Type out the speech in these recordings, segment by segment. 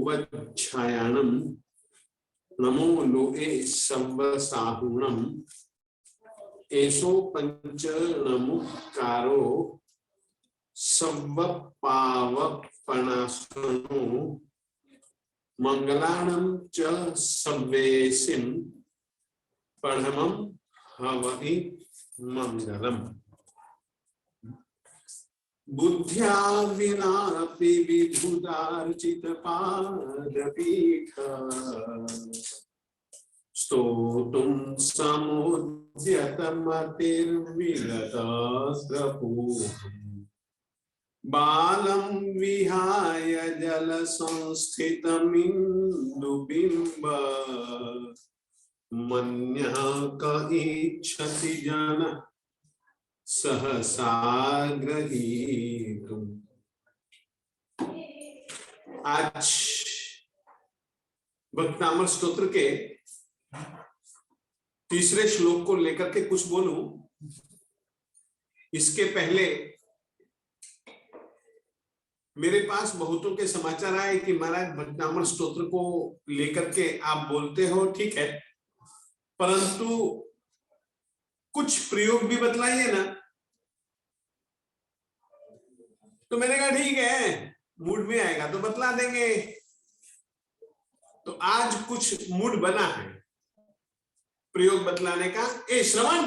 वच्छायानम नमो लोए संवसाहुणम एसो पंच नमुकारो सव्वपावपनासनो मंगलाणं च सव्वेसिं पढ़मं हवहि मंगलम। बुद्ध्या विनापि विबुधार्चित पादपीठ स्तोतुं समुद्यतमतिर्विगतस्रपूर्णम् बालं विहाय जल संस्थितमिन्दुबिम्ब मन्यः क इच्छति जन सहसा ग्रहीतुम्। आज भक्तामर स्तोत्र के तीसरे श्लोक को लेकर के कुछ बोलूं। इसके पहले मेरे पास बहुतों के समाचार आए कि महाराज भक्तामर स्तोत्र को लेकर के आप बोलते हो, ठीक है, परंतु कुछ प्रयोग भी बतलाइए ना। तो मैंने कहा ठीक है, मूड में आएगा तो बतला देंगे। तो आज कुछ मूड बना है प्रयोग बतलाने का। ए श्रवण,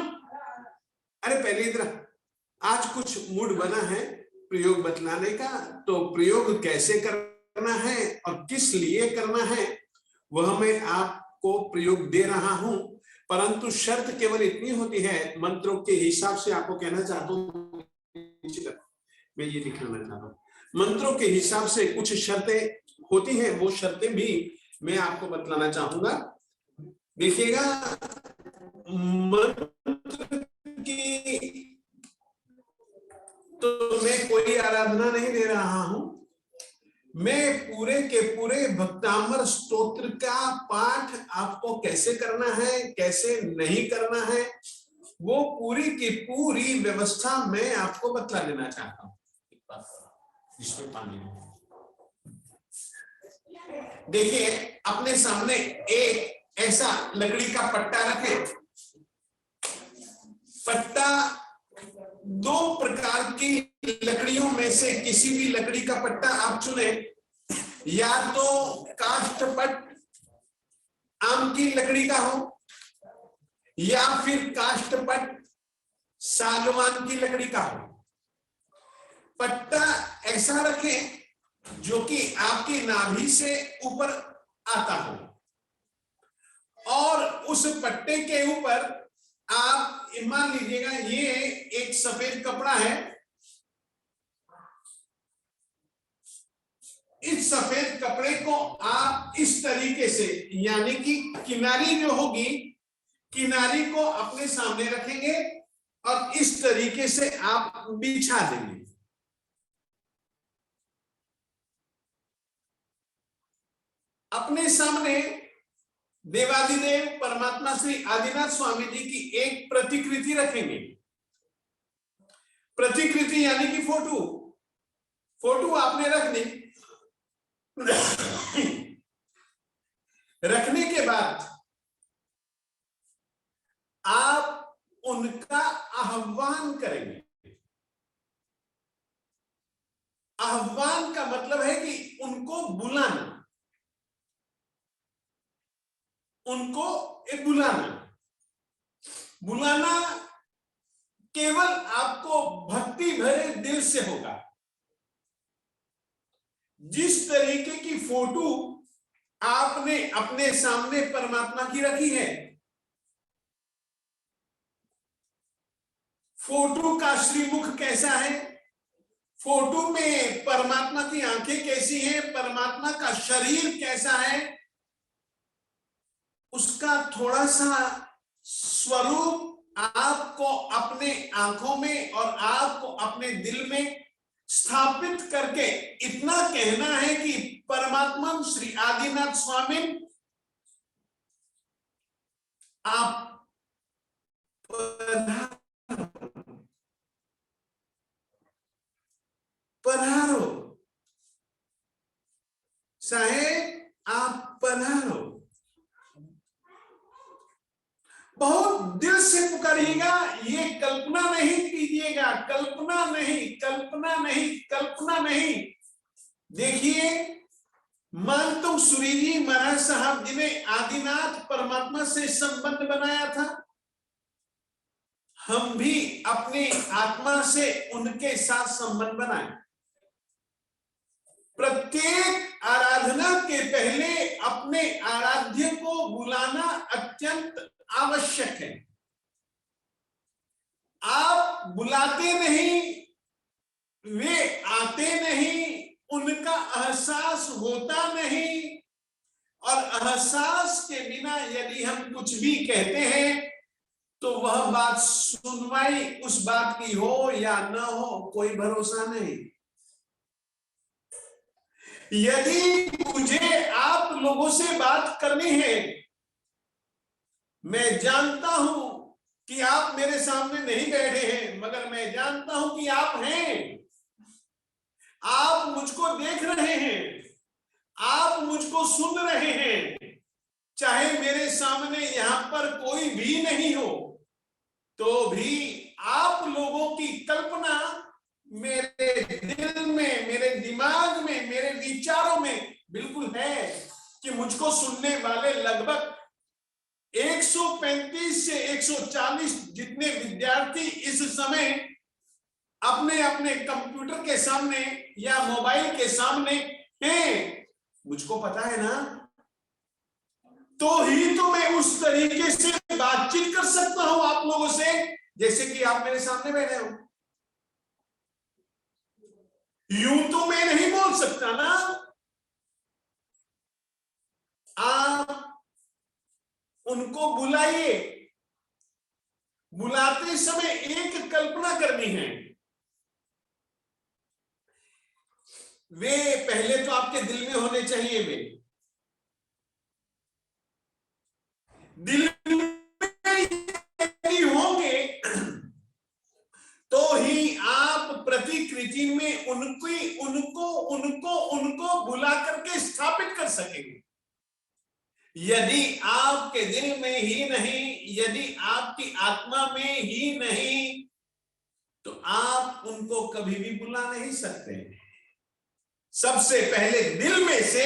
अरे पहले इधर, आज कुछ मूड बना है प्रयोग बतलाने का। तो प्रयोग कैसे करना है और किस लिए करना है वह मैं आपको प्रयोग दे रहा हूं, परंतु शर्त केवल इतनी होती है, मंत्रों के हिसाब से आपको कहना चाहता हूं, मैं ये दिखाना चाहता हूं, मंत्रों के हिसाब से कुछ शर्तें होती हैं, वो शर्तें भी मैं आपको बतलाना चाहूंगा। देखिएगा, मंत्र की तो मैं कोई आराधना नहीं दे रहा हूं, मैं पूरे के पूरे भक्तामर स्तोत्र का पाठ आपको कैसे करना है, कैसे नहीं करना है, वो पूरी की पूरी व्यवस्था मैं आपको बतला देना चाहता हूं। इसमें पानी देखिए, अपने सामने एक ऐसा लकड़ी का पट्टा रखें। पट्टा दो प्रकार की लकड़ियों में से किसी भी लकड़ी का पट्टा आप चुने, या तो काष्ठपट आम की लकड़ी का हो, या फिर काष्ठपट सागवान की लकड़ी का हो। पट्टा ऐसा रखें जो कि आपकी नाभि से ऊपर आता हो, और उस पट्टे के ऊपर आप मान लीजिएगा ये एक सफेद कपड़ा है, इस सफेद कपड़े को आप इस तरीके से, यानी कि किनारी जो होगी, किनारी को अपने सामने रखेंगे और इस तरीके से आप बिछा देंगे। अपने सामने देवादिदेव परमात्मा श्री आदिनाथ स्वामी जी की एक प्रतिकृति रखेंगे। प्रतिकृति यानी कि फोटो, फोटो आपने रख दी। रखने के बाद आप उनका आह्वान करेंगे। आह्वान का मतलब है कि उनको बुलाना, उनको बुलाना। बुलाना केवल आपको भक्ति भरे दिल से होगा। जिस तरीके की फोटो आपने अपने सामने परमात्मा की रखी है, फोटो का श्रीमुख कैसा है, फोटो में परमात्मा की आंखें कैसी हैं, परमात्मा का शरीर कैसा है, उसका थोड़ा सा स्वरूप आपको अपने आंखों में और आपको अपने दिल में स्थापित करके इतना कहना है कि परमात्मा श्री आदिनाथ स्वामी आप पधारो। साहेब आप पधारो। बहुत दिल से पुकारिएगा, ये कल्पना नहीं कीजिएगा, कल्पना नहीं, कल्पना नहीं, कल्पना नहीं। देखिए, मानतुम सूरी जी महाराज साहब जी ने आदिनाथ परमात्मा से संबंध बनाया था। हम भी अपनी आत्मा से उनके साथ संबंध बनाए। प्रत्येक आराधना के पहले अपने आराध्य को बुलाना अत्यंत आवश्यक है। आप बुलाते नहीं, वे आते नहीं, उनका एहसास होता नहीं, और एहसास के बिना यदि हम कुछ भी कहते हैं तो वह बात सुनवाई उस बात की हो या न हो, कोई भरोसा नहीं। यदि मुझे आप लोगों से बात करनी है, मैं जानता हूं कि आप मेरे सामने नहीं बैठे हैं, मगर मैं जानता हूं कि आप हैं। आप मुझको देख रहे हैं, आप मुझको सुन रहे हैं। चाहे मेरे सामने यहां पर कोई भी नहीं हो, तो भी आप लोगों की कल्पना मेरे दिल में, मेरे दिमाग में, मेरे विचारों में बिल्कुल है कि मुझको सुनने वाले लगभग 135 से 140 जितने विद्यार्थी इस समय अपने अपने कंप्यूटर के सामने या मोबाइल के सामने हैं, मुझको पता है ना। तो ही तो मैं उस तरीके से बातचीत कर सकता हूं आप लोगों से जैसे कि आप मेरे सामने बैठे हो। यूं तो मैं नहीं बोल सकता ना। आप उनको बुलाइए। बुलाते समय एक कल्पना करनी है। वे पहले तो आपके दिल में होने चाहिए। वे दिल में होंगे तो ही आप प्रतिकृति में उनको बुला करके स्थापित कर सकेंगे। यदि आपके दिल में ही नहीं, यदि आपकी आत्मा में ही नहीं, तो आप उनको कभी भी बुला नहीं सकते। सबसे पहले दिल में से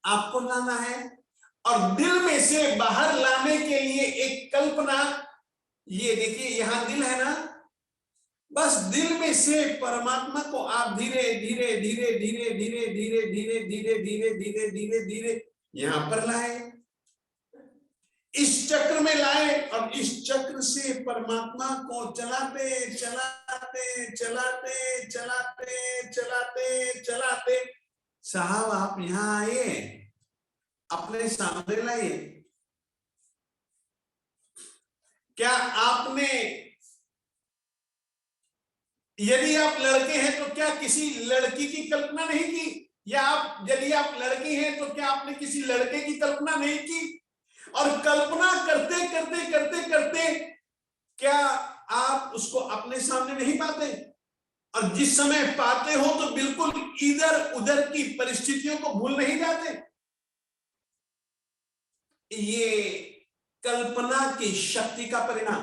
आपको लाना है, और दिल में से बाहर लाने के लिए एक कल्पना। ये देखिए, यहां दिल है ना, बस दिल में से परमात्मा को आप धीरे धीरे धीरे धीरे धीरे धीरे धीरे धीरे धीरे धीरे धीरे धीरे यहां पर लाए, इस चक्र में लाए, और इस चक्र से परमात्मा को चलाते चलाते चलाते चलाते चलाते चलाते साहब आप यहां आए, अपने सामने लाइए। क्या आपने, यदि आप लड़के हैं तो क्या किसी लड़की की कल्पना नहीं की? या आप, यदि आप लड़की हैं तो क्या आपने किसी लड़के की कल्पना नहीं की? और कल्पना करते करते करते करते क्या आप उसको अपने सामने नहीं पाते? और जिस समय पाते हो तो बिल्कुल इधर उधर की परिस्थितियों को भूल नहीं जाते। ये कल्पना की शक्ति का परिणाम।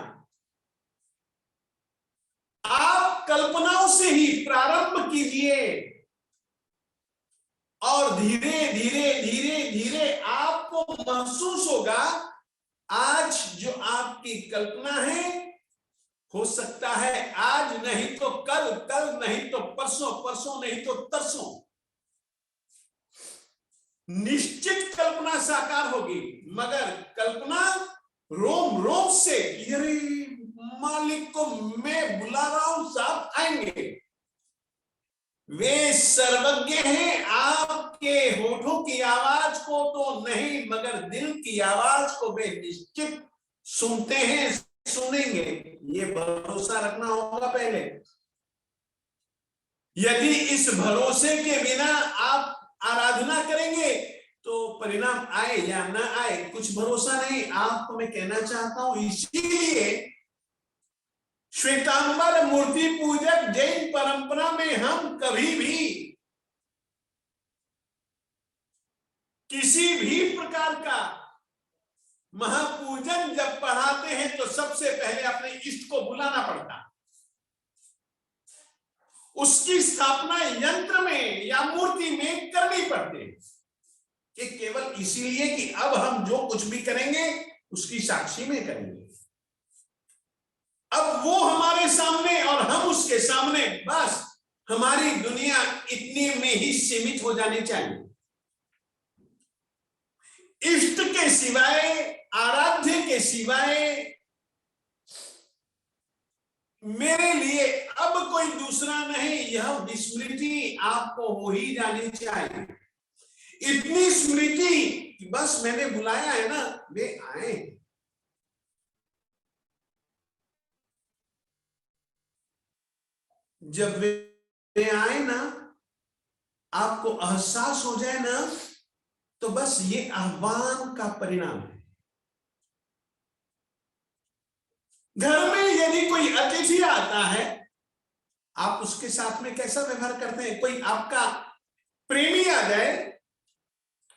आप कल्पनाओं से ही प्रारंभ कीजिए, और धीरे धीरे धीरे धीरे आपको महसूस होगा आज जो आपकी कल्पना है, हो सकता है आज नहीं तो कल, कल नहीं तो परसों, परसों नहीं तो तरसों निश्चित कल्पना साकार होगी। मगर कल्पना रोम रोम से, अरे मालिक को मैं बुला रहा हूं, साहब आएंगे। वे सर्वज्ञ हैं, आपके होठों की आवाज को तो नहीं, मगर दिल की आवाज को वे निश्चित सुनते हैं, सुनेंगे। ये भरोसा रखना होगा पहले। यदि इस भरोसे के बिना आप आराधना करेंगे तो परिणाम आए या ना आए कुछ भरोसा नहीं। आपको मैं कहना चाहता हूं, इसीलिए श्वेतांबर मूर्ति पूजक जैन परंपरा में हम कभी भी किसी भी प्रकार का महापूजन जब पढ़ाते हैं तो सबसे पहले अपने इष्ट को बुलाना पड़ता, उसकी स्थापना यंत्र में या मूर्ति में करनी पड़ती है, कि केवल इसीलिए कि अब हम जो कुछ भी करेंगे उसकी साक्षी में करेंगे। अब वो हमारे सामने और हम उसके सामने, बस हमारी दुनिया इतने में ही सीमित हो जानी चाहिए। इष्ट के सिवाय, आराध्य के सिवाय मेरे लिए अब कोई दूसरा नहीं, यह विस्मृति आपको हो ही जानी चाहिए। इतनी स्मृति कि बस मैंने बुलाया है ना, वे आए। जब वे आए ना, आपको एहसास हो जाए ना, तो बस ये आह्वान का परिणाम है। घर में यदि कोई अतिथि आता है, आप उसके साथ में कैसा व्यवहार करते हैं? कोई आपका प्रेमी आ जाए,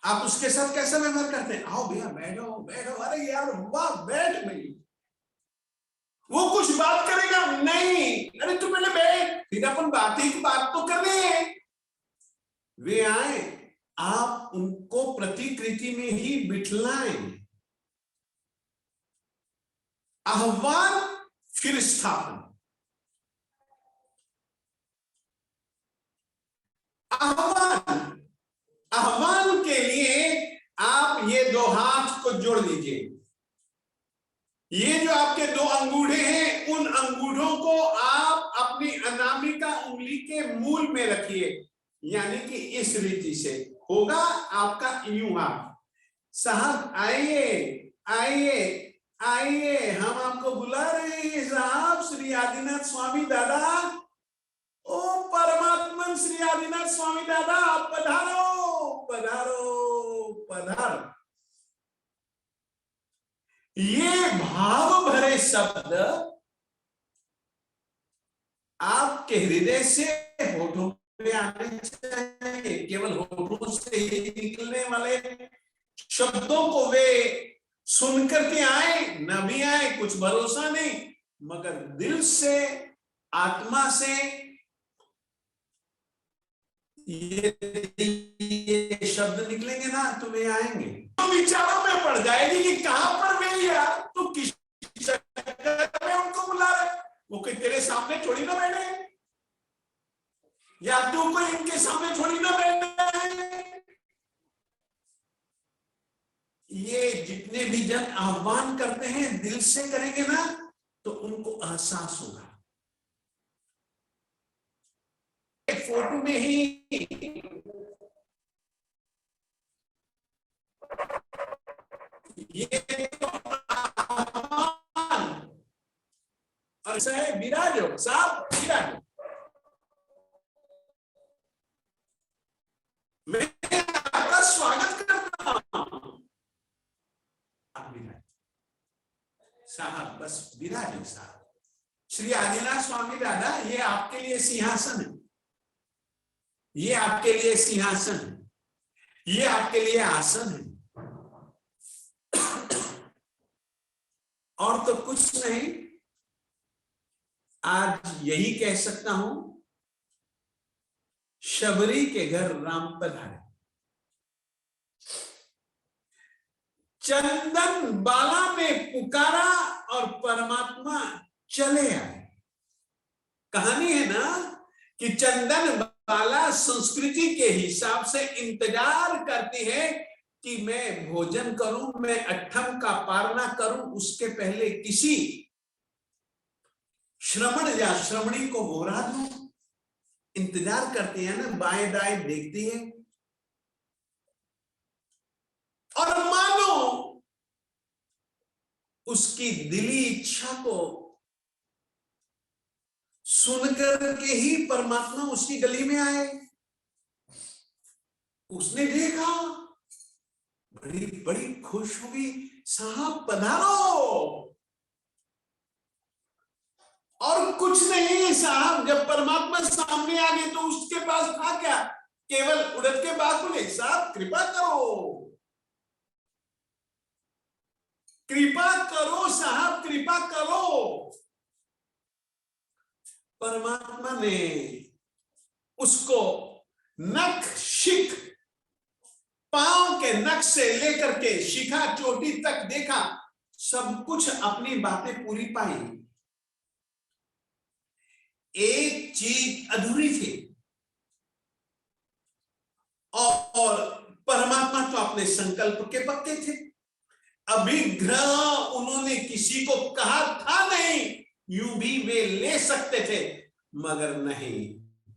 आप उसके साथ कैसा व्यवहार करते हैं? आओ भैया बैठो बैठो, अरे यार वाह बैठ भाई। वो कुछ बात करेगा नहीं, अरे तू पहले बैठ, फिर अपन बात तो करनी है। वे आए, आप उनको प्रतिकृति में ही बिठलाएं। आह्वान फिर स्थापना। आह्वान के लिए आप ये दो हाथ को जोड़ लीजिए। ये जो आपके दो अंगूठे हैं, उन अंगूठों को आप अपनी अनामिका उंगली के मूल में रखिए, यानी कि इस रीति से होगा आपका यूं हाथ। साहब आइए आइए आइए, हम आपको बुला रहे हैं साहब, श्री आदिनाथ स्वामी दादा। ओ परमात्मन श्री आदिनाथ स्वामी दादा, पधारो पधारो पधारो। ये भाव भरे शब्द आपके हृदय से होठों पे आने चाहिए। केवल होठों से ही निकलने वाले शब्दों को वे सुनकर के आए न भी आए कुछ भरोसा नहीं, मगर दिल से, आत्मा से ये शब्द निकलेंगे ना, तो वे आएंगे। तो विचारों में पड़ जाएगी कि कहां पर वे यार, तो किस चक्कर में उनको बुला रहे? वो कोई तेरे सामने थोड़ी ना बैठे, या तू कोई इनके सामने थोड़ी ना बैठना है। ये जितने भी जन आह्वान करते हैं दिल से करेंगे ना, तो उनको एहसास होगा। फोटो में ही ये तो ऐसा है, विराजो साहब विराजो। मैं आपका स्वागत करता हूं साहब, बस विराजो साहब। श्री आदिनाथ स्वामी दादा, ये आपके लिए सिंहासन है, ये आपके लिए सिंहासन है, ये आपके लिए आसन है, और तो कुछ नहीं। आज यही कह सकता हूं, शबरी के घर राम पधारे। चंदन बाला में पुकारा और परमात्मा चले आए। कहानी है ना कि चंदन बाला संस्कृति के हिसाब से इंतजार करती है कि मैं भोजन करूं, मैं अट्ठम का पारना करूं, उसके पहले किसी श्रमण या श्रमणी को बोरा दूं। इंतजार करती है ना, बाएं दाएं देखती है, और मानो उसकी दिली इच्छा को सुनकर के ही परमात्मा उसकी गली में आए। उसने देखा, बड़ी बड़ी खुश हुई, साहब पधारो। और कुछ नहीं साहब, जब परमात्मा सामने आ गए तो उसके पास था क्या? केवल उड़द के बाद बोले साहब कृपा करो, कृपा करो साहब, कृपा करो। परमात्मा ने उसको नख शिख, पांव के नख से लेकर के शिखा चोटी तक देखा, सब कुछ अपनी बातें पूरी पाई। एक चीज अधूरी थी, और परमात्मा तो अपने संकल्प के पक्के थे। अभिग्रह उन्होंने किसी को कहा था नहीं, यूं भी वे ले सकते थे, मगर नहीं,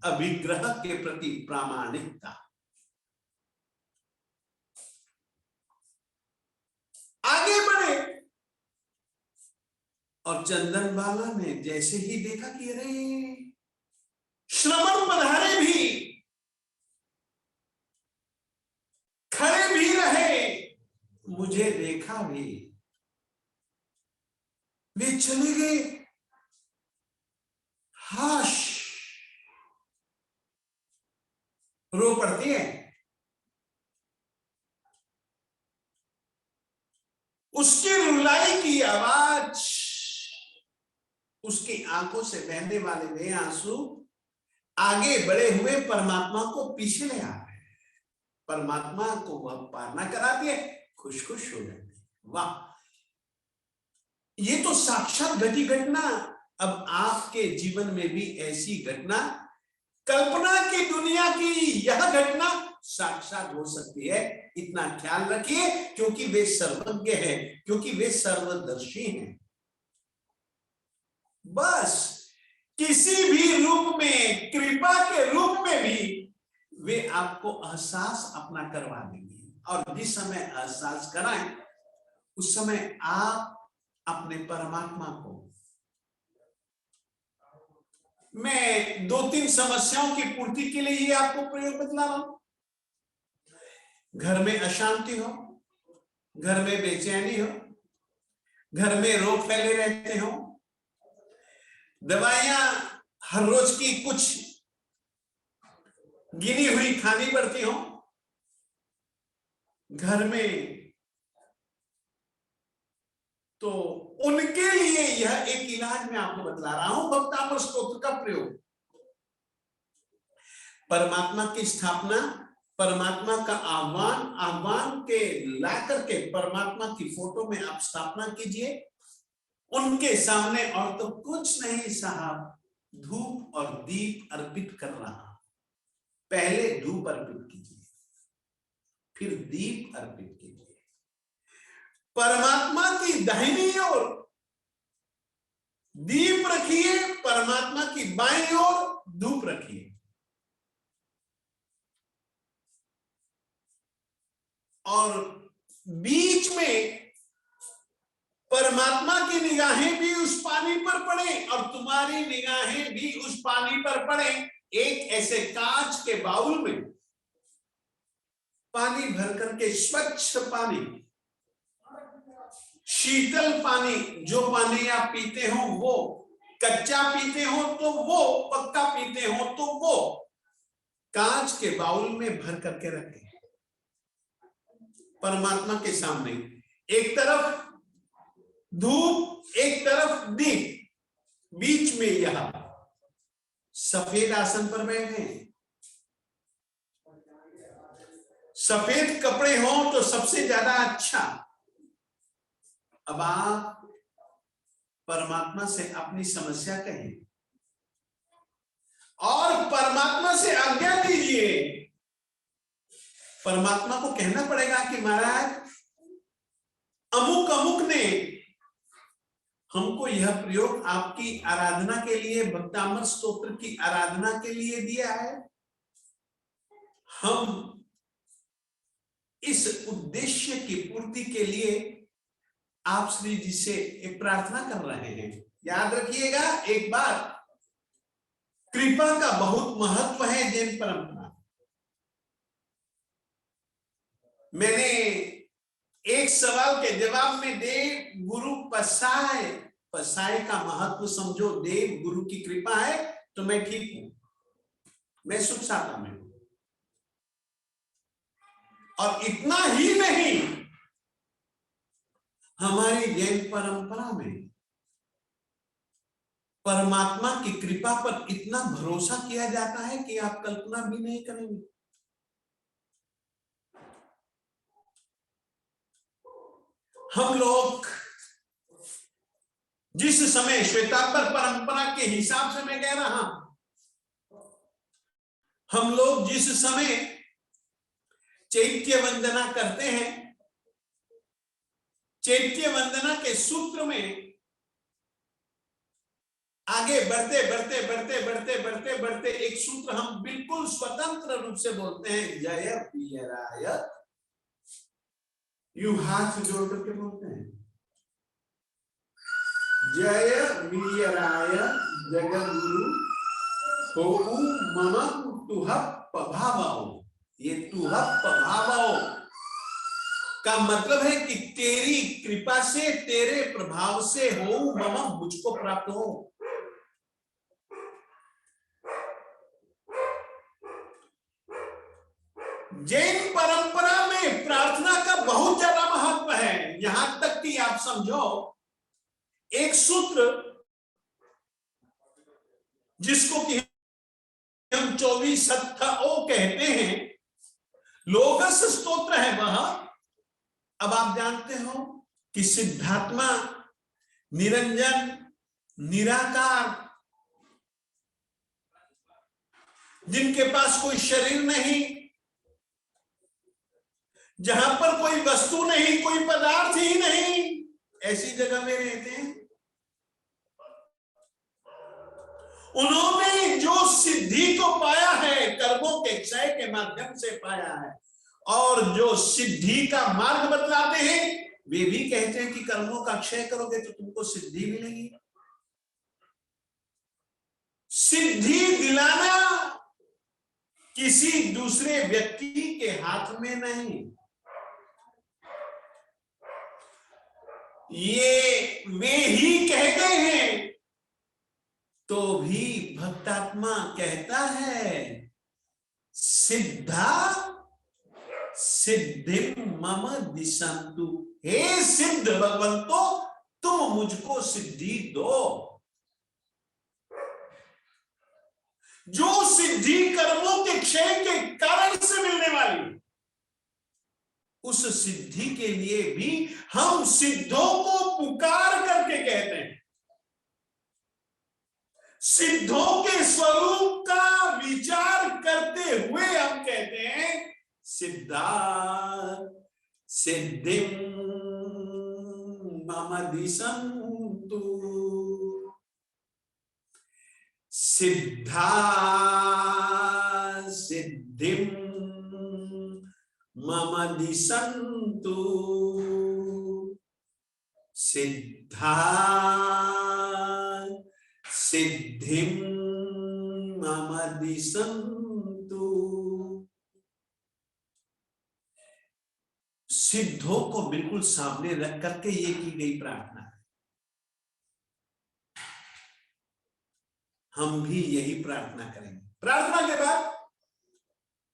अभिग्रह के प्रति प्रामाणिकता। आगे बढ़े, और चंदन बाला ने जैसे ही देखा कि अरे श्रवण पधारे भी, खड़े भी रहे, मुझे देखा भी, वे चले गए। हाश रो पड़ती है। उसकी रुलाई की आवाज, उसकी आंखों से बहने वाले वे आंसू आगे बढ़े हुए परमात्मा को पीछे ले आ रहे हैं। परमात्मा को वह पार ना कराती है, खुश खुश हो जाती है। वाह, ये तो साक्षात घटी घटना। अब आपके जीवन में भी ऐसी घटना, कल्पना की दुनिया की यह घटना साक्षात हो सकती है। इतना ख्याल रखिए, क्योंकि वे सर्वज्ञ हैं, क्योंकि वे सर्वदर्शी हैं। बस किसी भी रूप में, कृपा के रूप में भी वे आपको एहसास अपना करवा देंगे। और जिस समय एहसास कराएं, उस समय आप अपने परमात्मा को, मैं 2-3 समस्याओं की पूर्ति के लिए ही आपको प्रयोग बतला रहा हूं। घर में अशांति हो, घर में बेचैनी हो, घर में रोग फैले रहते हो, दवाइयां हर रोज की कुछ गिनी हुई खानी पड़ती हो, घर में, तो उनके लिए यह एक इलाज मैं आपको बतला रहा हूं, भक्तामृत स्तोत्र का प्रयोग। परमात्मा की स्थापना, परमात्मा का आह्वान, आह्वान के लाकर के परमात्मा की फोटो में आप स्थापना कीजिए उनके सामने। और तो कुछ नहीं साहब, धूप और दीप अर्पित कर रहा। पहले धूप अर्पित कीजिए, फिर दीप अर्पित कीजिए। परमात्मा की दाहिनी ओर दीप रखिए, परमात्मा की बाईं ओर धूप रखिए। और बीच में परमात्मा की निगाहें भी उस पानी पर पड़े और तुम्हारी निगाहें भी उस पानी पर पड़े। एक ऐसे कांच के बाउल में पानी भर करके, स्वच्छ पानी, शीतल पानी, जो पानी आप पीते हो वो, कच्चा पीते हो तो वो, पक्का पीते हो तो वो, कांच के बाउल में भर करके रखें परमात्मा के सामने। एक तरफ धूप, एक तरफ दीप, बीच में यह सफेद आसन पर बैठे। सफेद कपड़े हो तो सबसे ज्यादा अच्छा। अब आप परमात्मा से अपनी समस्या कहें और परमात्मा से आज्ञा लीजिए। परमात्मा को कहना पड़ेगा कि महाराज, अमुक अमुक ने हमको यह प्रयोग आपकी आराधना के लिए, भक्तामृत स्तोत्र की आराधना के लिए दिया है। हम इस उद्देश्य की पूर्ति के लिए आप श्री जी से एक प्रार्थना कर रहे हैं। याद रखिएगा एक बात, कृपा का बहुत महत्व है जैन परंपरा। मैंने एक सवाल के जवाब में देव गुरु पसाय, पसाय का महत्व समझो। देव गुरु की कृपा है तो मैं ठीक हूं, मैं सुख साता में हूं। और इतना ही नहीं, हमारी जैन परंपरा में परमात्मा की कृपा पर इतना भरोसा किया जाता है कि आप कल्पना भी नहीं करेंगे। हम लोग जिस समय श्वेतांबर परंपरा के हिसाब से मैं कह रहा हूं, हम लोग जिस समय चैत्य वंदना करते हैं, चैत्य वंदना के सूत्र में आगे बढ़ते बढ़ते बढ़ते बढ़ते बढ़ते बढ़ते एक सूत्र हम बिल्कुल स्वतंत्र रूप से बोलते हैं, जय पियराय। यू हाथ जोड़ करके बोलते हैं, जय पियराय जगद्गुरु हो मम तुह पभावो। ये तुह पभावो का मतलब है कि तेरी कृपा से, तेरे प्रभाव से हो मम, मुझको प्राप्त हो। जैन परंपरा में प्रार्थना का बहुत ज्यादा महत्व है, यहां तक कि आप समझो एक सूत्र जिसको कि हम 24 कहते हैं, लोगस स्तोत्र है वह। अब आप जानते हो कि सिद्धात्मा, निरंजन, निराकार, जिनके पास कोई शरीर नहीं, जहां पर कोई वस्तु नहीं, कोई पदार्थ ही नहीं, ऐसी जगह में रहते हैं। उन्होंने जो सिद्धि को पाया है, कर्मों के क्षय के माध्यम से पाया है, और जो सिद्धि का मार्ग बतलाते हैं वे भी कहते हैं कि कर्मों का क्षय करोगे तो तुमको सिद्धि मिलेगी। सिद्धि दिलाना किसी दूसरे व्यक्ति के हाथ में नहीं, ये वे ही कहते हैं। तो भी भक्तात्मा कहता है, सिद्धा सिद्धिम मम दिशंतु। हे सिद्ध भगवंतो, तुम मुझको सिद्धि दो। जो सिद्धि कर्मों के क्षय के कारण से मिलने वाली, उस सिद्धि के लिए भी हम सिद्धों को पुकार करके कहते हैं। सिद्धों के स्वरूप का विचार करते हुए हम कहते हैं, सिद्धा सिद्धिं मम दिशन्तु। सिद्धा सिद्धिं मम दिशन्तु। सिद्धा सिद्धिं मम दिशन्तु। सिद्धों को बिल्कुल सामने रख करके ये की गई प्रार्थना है। हम भी यही प्रार्थना करेंगे। प्रार्थना के बाद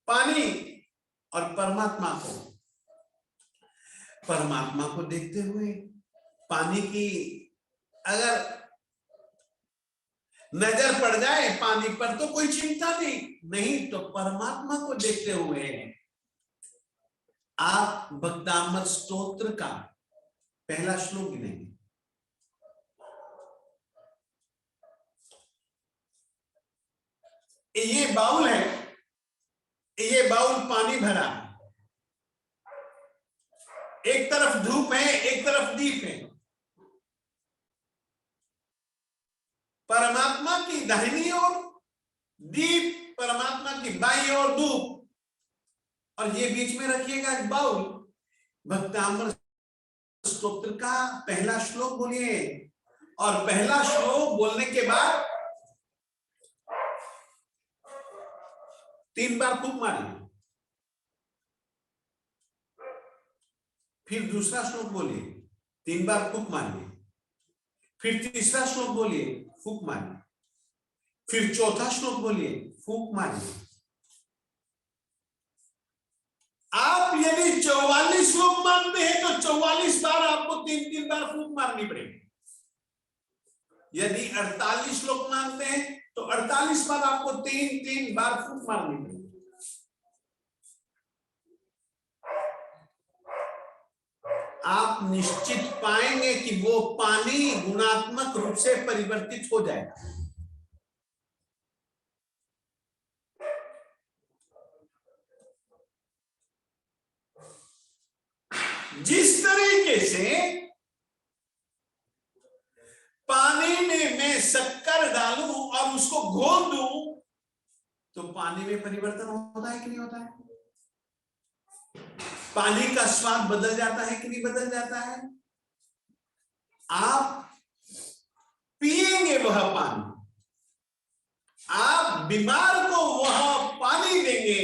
पानी और परमात्मा को देखते हुए, पानी की अगर नजर पड़ जाए पानी पर तो कोई चिंता नहीं, तो परमात्मा को देखते हुए आप भक्तामृत स्तोत्र का पहला श्लोक गिनेंगे। ये बाउल है, ये बाउल पानी भरा है, एक तरफ धूप है, एक तरफ दीप है। परमात्मा की दाहिनी ओर दीप, परमात्मा की बाईं ओर धूप, और ये बीच में रखिएगा एक बाउल। भक्तामृत स्तोत्र का पहला श्लोक बोलिए, और पहला श्लोक बोलने के बाद 3 बार फूंक मारिए। फिर दूसरा श्लोक बोलिए, 3 बार फूंक मारिए। फिर तीसरा श्लोक बोलिए, फूंक मारिए। फिर चौथा श्लोक बोलिए, फूंक मारिए। आप यदि 44 श्लोक मानते हैं तो 44 बार आपको 3-3 बार फूंक मारनी पड़ेगी। यदि 48 श्लोक मानते हैं तो 48 बार आपको 3-3 बार फूंक मारनी पड़ेगी। आप निश्चित पाएंगे कि वो पानी गुणात्मक रूप से परिवर्तित हो जाएगा। जिस तरीके से पानी में मैं शक्कर डालूं और उसको घोल दूं तो पानी में परिवर्तन होता है कि नहीं होता है? पानी का स्वाद बदल जाता है कि नहीं बदल जाता है? आप पिएंगे वह पानी, आप बीमार को वह पानी देंगे।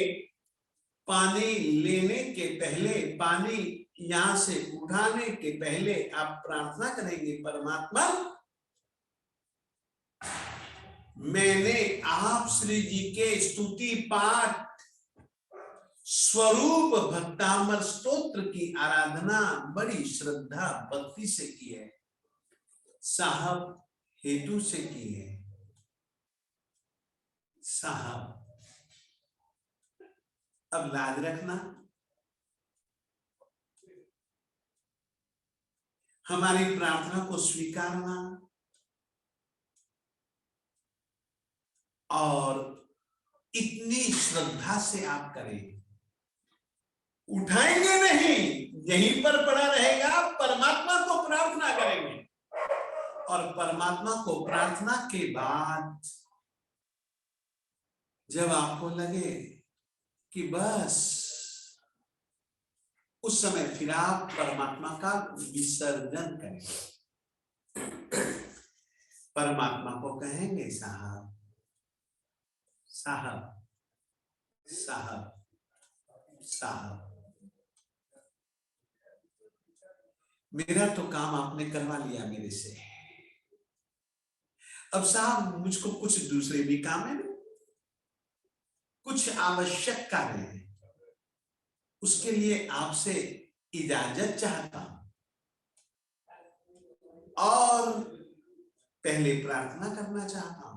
पानी लेने के पहले, पानी यहां से उठाने के पहले आप प्रार्थना करेंगे, परमात्मा मैंने आप श्री जी के स्तुति पाठ स्वरूप भक्तामर स्तोत्र की आराधना बड़ी श्रद्धा भक्ति से की है, साहब हेतु से की है। साहब अब लाज रखना, हमारी प्रार्थना को स्वीकारना और इतनी श्रद्धा से आप करें। उठाएंगे नहीं, यहीं पर पड़ा रहेगा, परमात्मा को प्रार्थना करेंगे और परमात्मा को प्रार्थना के बाद जब आपको लगे कि बस, उस समय फिर आप परमात्मा का विसर्जन करेंगे। परमात्मा को कहेंगे साहब साहब साहब साहब, मेरा तो काम आपने करवा लिया मेरे से, अब साहब मुझको कुछ दूसरे भी काम है, कुछ आवश्यक कार्य है, उसके लिए आपसे इजाजत चाहता हूं और पहले प्रार्थना करना चाहता हूं।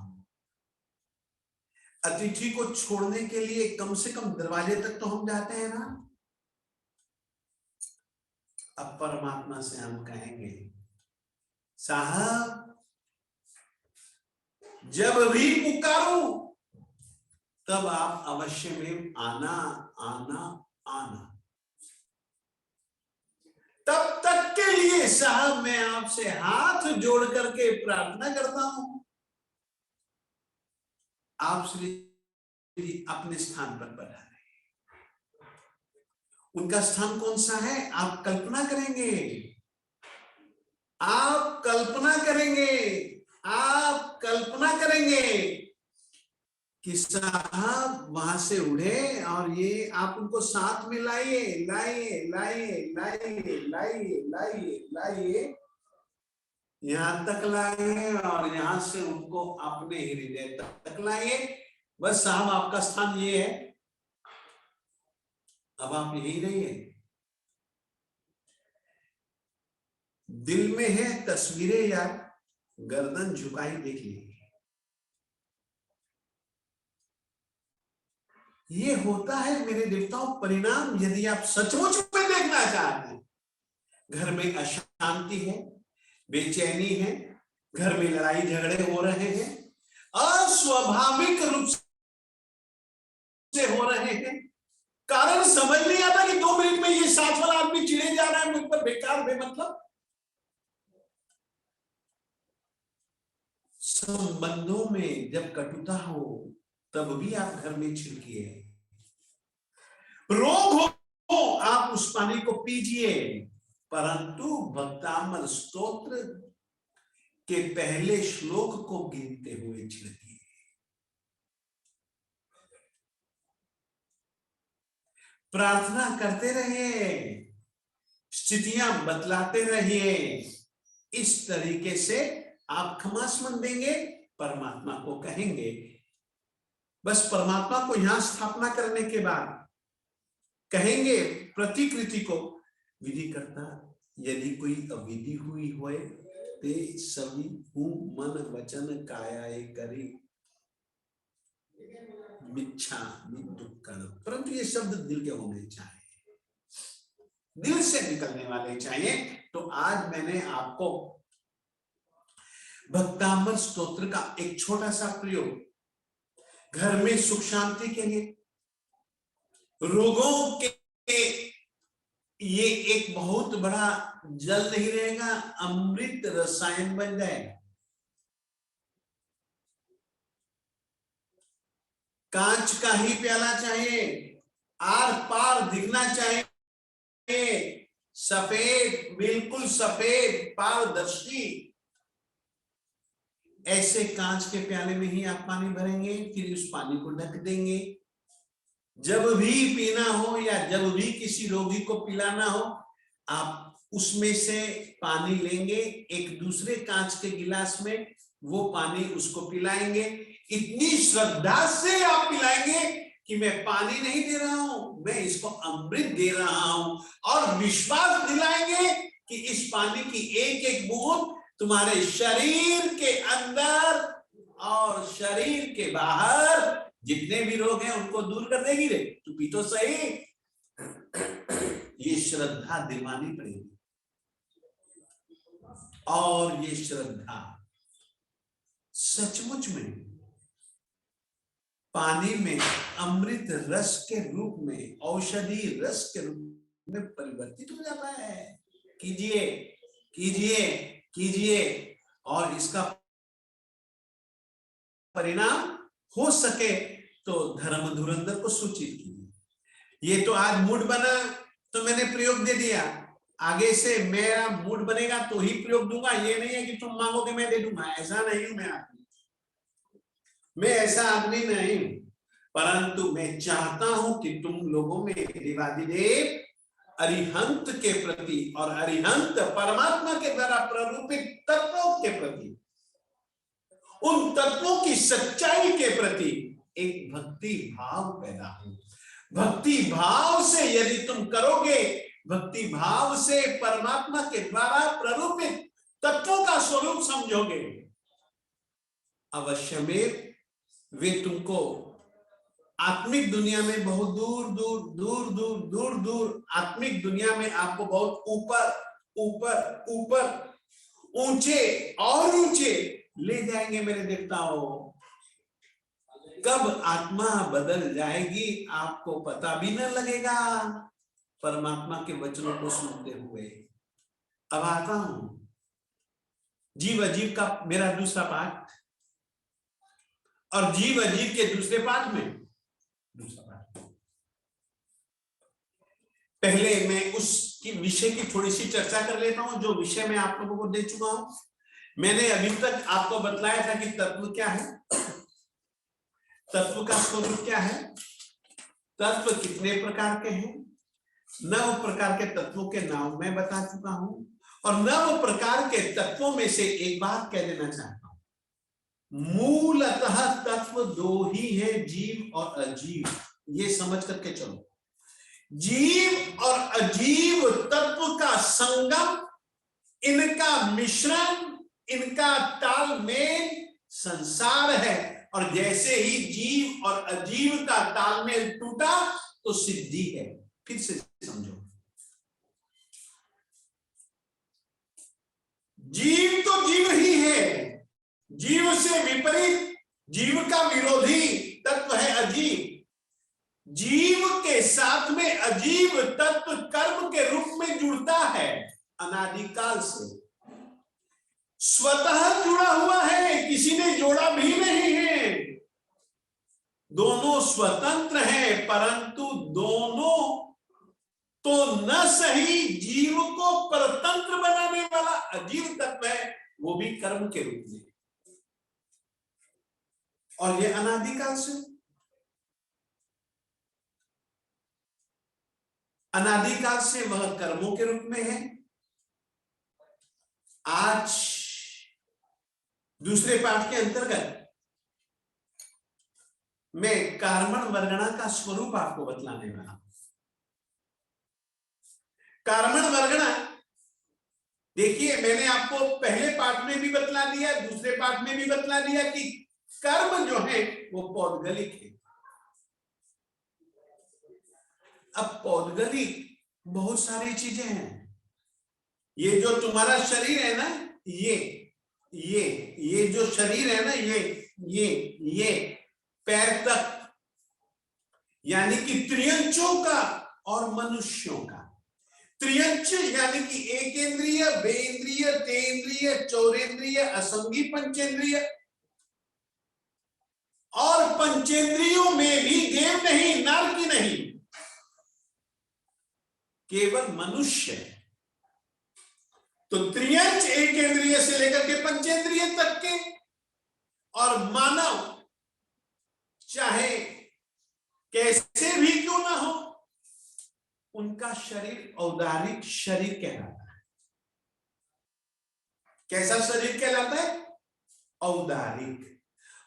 अतिथि को छोड़ने के लिए कम से कम दरवाजे तक तो हम जाते हैं ना। अब परमात्मा से हम कहेंगे साहब जब भी पुकारूं तब आप अवश्य में आना आना आना। तब तक के लिए साहब मैं आपसे हाथ जोड़ करके प्रार्थना करता हूं, आप श्री अपने स्थान पर बैठा रहे। उनका स्थान कौन सा है? आप कल्पना करेंगे, आप कल्पना करेंगे, आप कल्पना करेंगे कि साहब वहां से उड़े और ये आप उनको साथ में लाइए लाइए लाइए लाइए लाइए लाइए लाइए, यहां तक लाइए और यहां से उनको अपने हृदय तक लाइए। बस साहब आपका स्थान ये है, अब आप यही रहिए। दिल में है तस्वीरें यार, गर्दन झुकाई देखिए। ये होता है मेरे देवताओं परिणाम, यदि आप सचमुच में देखना चाहते हैं। घर में अशांति है, बेचैनी है, घर में लड़ाई झगड़े हो रहे हैं, अस्वाभाविक रूप से हो रहे हैं, कारण समझ नहीं आता कि 2 मिनट में ये 7 वाला आदमी चिढ़े जा रहा है मुझ पर बेकार बेमतलब। संबंधों में जब कटुता हो तब भी आप घर में छिड़किए, रोग हो आप उस पानी को पीजिए, परंतु भक्तामर स्तोत्र के पहले श्लोक को गिनते हुए छिड़किए। प्रार्थना करते रहिए, स्थितियां बदलाते रहिए। इस तरीके से आप क्षमास्मरण देंगे, परमात्मा को कहेंगे। बस परमात्मा को यहां स्थापना करने के बाद कहेंगे प्रतिकृति को विधि करता, यदि कोई अविधि हुई होए ते सभी हूँ मन वचन काया करे मिच्छा दुक्कड़। परंतु ये शब्द दिल के होने चाहिए, दिल से निकलने वाले चाहिए। तो आज मैंने आपको भक्तामृत स्तोत्र का एक छोटा सा प्रयोग घर में सुख शांति के लिए, रोगों के ये एक बहुत बड़ा जल नहीं रहेगा, अमृत रसायन बन जाएगा। कांच का ही प्याला चाहिए, आर पार दिखना चाहिए, सफेद, बिल्कुल सफेद, पारदर्शी। ऐसे कांच के प्याले में ही आप पानी भरेंगे, फिर उस पानी को ढक देंगे। जब भी पीना हो या जब भी किसी रोगी को पिलाना हो, आप उसमें से पानी लेंगे, एक दूसरे कांच के गिलास में वो पानी उसको पिलाएंगे। इतनी श्रद्धा से आप पिलाएंगे कि मैं पानी नहीं दे रहा हूं, मैं इसको अमृत दे रहा हूं, और विश्वास दिलाएंगे कि इस पानी की एक एक बूंद तुम्हारे शरीर के अंदर और शरीर के बाहर जितने भी रोग हैं उनको दूर कर देगी। रे तू पी तो सही। ये श्रद्धा दिलवानी पड़ेगी, और ये श्रद्धा सचमुच में पानी में अमृत रस के रूप में, औषधि रस के रूप में परिवर्तित हो जाता है। कीजिए कीजिए कीजिए, और इसका परिणाम हो सके तो धर्म धुरंधर को सूचित कीजिए। ये तो आज मूड बना तो मैंने प्रयोग दे दिया, आगे से मेरा मूड बनेगा तो ही प्रयोग दूंगा। ये नहीं है कि तुम मांगोगे मैं दे दूंगा, ऐसा नहीं हूं मैं ऐसा आदमी नहीं हूं। परंतु मैं चाहता हूं कि तुम लोगों में देवादिदेव अरिहंत के प्रति और अरिहंत परमात्मा के द्वारा प्ररूपित तत्वों के प्रति, उन तत्वों की सच्चाई के प्रति एक भक्ति भाव पैदा हो। भक्ति भाव से यदि तुम करोगे, भक्ति भाव से परमात्मा के द्वारा प्ररूपित तत्वों का स्वरूप समझोगे, अवश्य में वे तुमको आत्मिक दुनिया में बहुत दूर दूर दूर दूर दूर दूर आत्मिक दुनिया में आपको बहुत ऊपर ऊपर ऊपर ऊंचे और ऊंचे ले जाएंगे मेरे देवताओं। कब आत्मा बदल जाएगी आपको पता भी न लगेगा परमात्मा के वचनों को सुनते हुए। अब आता हूं जीव अजीव का मेरा दूसरा पाठ, और जीव अजीव के दूसरे पाठ में दूसरा पाठ। पहले मैं उसकी विषय की थोड़ी सी चर्चा कर लेता हूं, जो विषय मैं आप लोगों को दे चुका हूं। मैंने अभी तक आपको बतलाया था कि तत्व क्या है, तत्व का स्वरूप क्या है, तत्व कितने प्रकार के हैं, 9 प्रकार के तत्वों के नाम मैं बता चुका हूं। और 9 प्रकार के तत्वों में से एक बात कह देना चाहता हूं, मूलतः तत्व 2 ही है, जीव और अजीव। ये समझ करके चलो, जीव और अजीव तत्व का संगम, इनका मिश्रण, इनका तालमेल संसार है। और जैसे ही जीव और अजीव का तालमेल टूटा तो सिद्धि है। फिर से समझो, जीव तो जीव ही है, जीव से विपरीत, जीव का विरोधी तत्व है अजीव। जीव के साथ में अजीव तत्व कर्म के रूप में जुड़ता है, अनादिकाल से स्वतः जुड़ा हुआ है, किसी ने जोड़ा भी नहीं है। दोनों स्वतंत्र हैं, परंतु दोनों तो न सही जीव को परतंत्र बनाने वाला अजीव तत्व है, वो भी कर्म के रूप में, और ये अनादिकाल से, अनादिकाल से वह कर्मों के रूप में है। आज दूसरे पाठ के अंतर्गत मैं कार्मण वर्गणा का स्वरूप आपको बतलाने वाला हूं। कर्मण वर्गणा, देखिए मैंने आपको पहले पाठ में भी बतला दिया, दूसरे पाठ में भी बतला दिया कि कर्म जो है वो पौद्गलिक है। अब पौद्गलिक बहुत सारी चीजें हैं। ये जो तुम्हारा शरीर है ना, ये जो शरीर है ना, ये पैर तक, यानी कि त्रियंचों का और मनुष्यों का। त्रियंच यानी कि एकेंद्रिय, बेंद्रिय, तेंद्रिय, चौरेंद्रिय, असंगी पंचेंद्रिय, और पंचेंद्रियों में भी देव नहीं, नर की नहीं, केवल मनुष्य। तो त्रियंच एकेंद्रिय से लेकर के पंचेंद्रिय तक के, और मानव चाहे कैसे भी क्यों ना हो, उनका शरीर औदारिक शरीर कहलाता है। कैसा शरीर कहलाता है? औदारिक।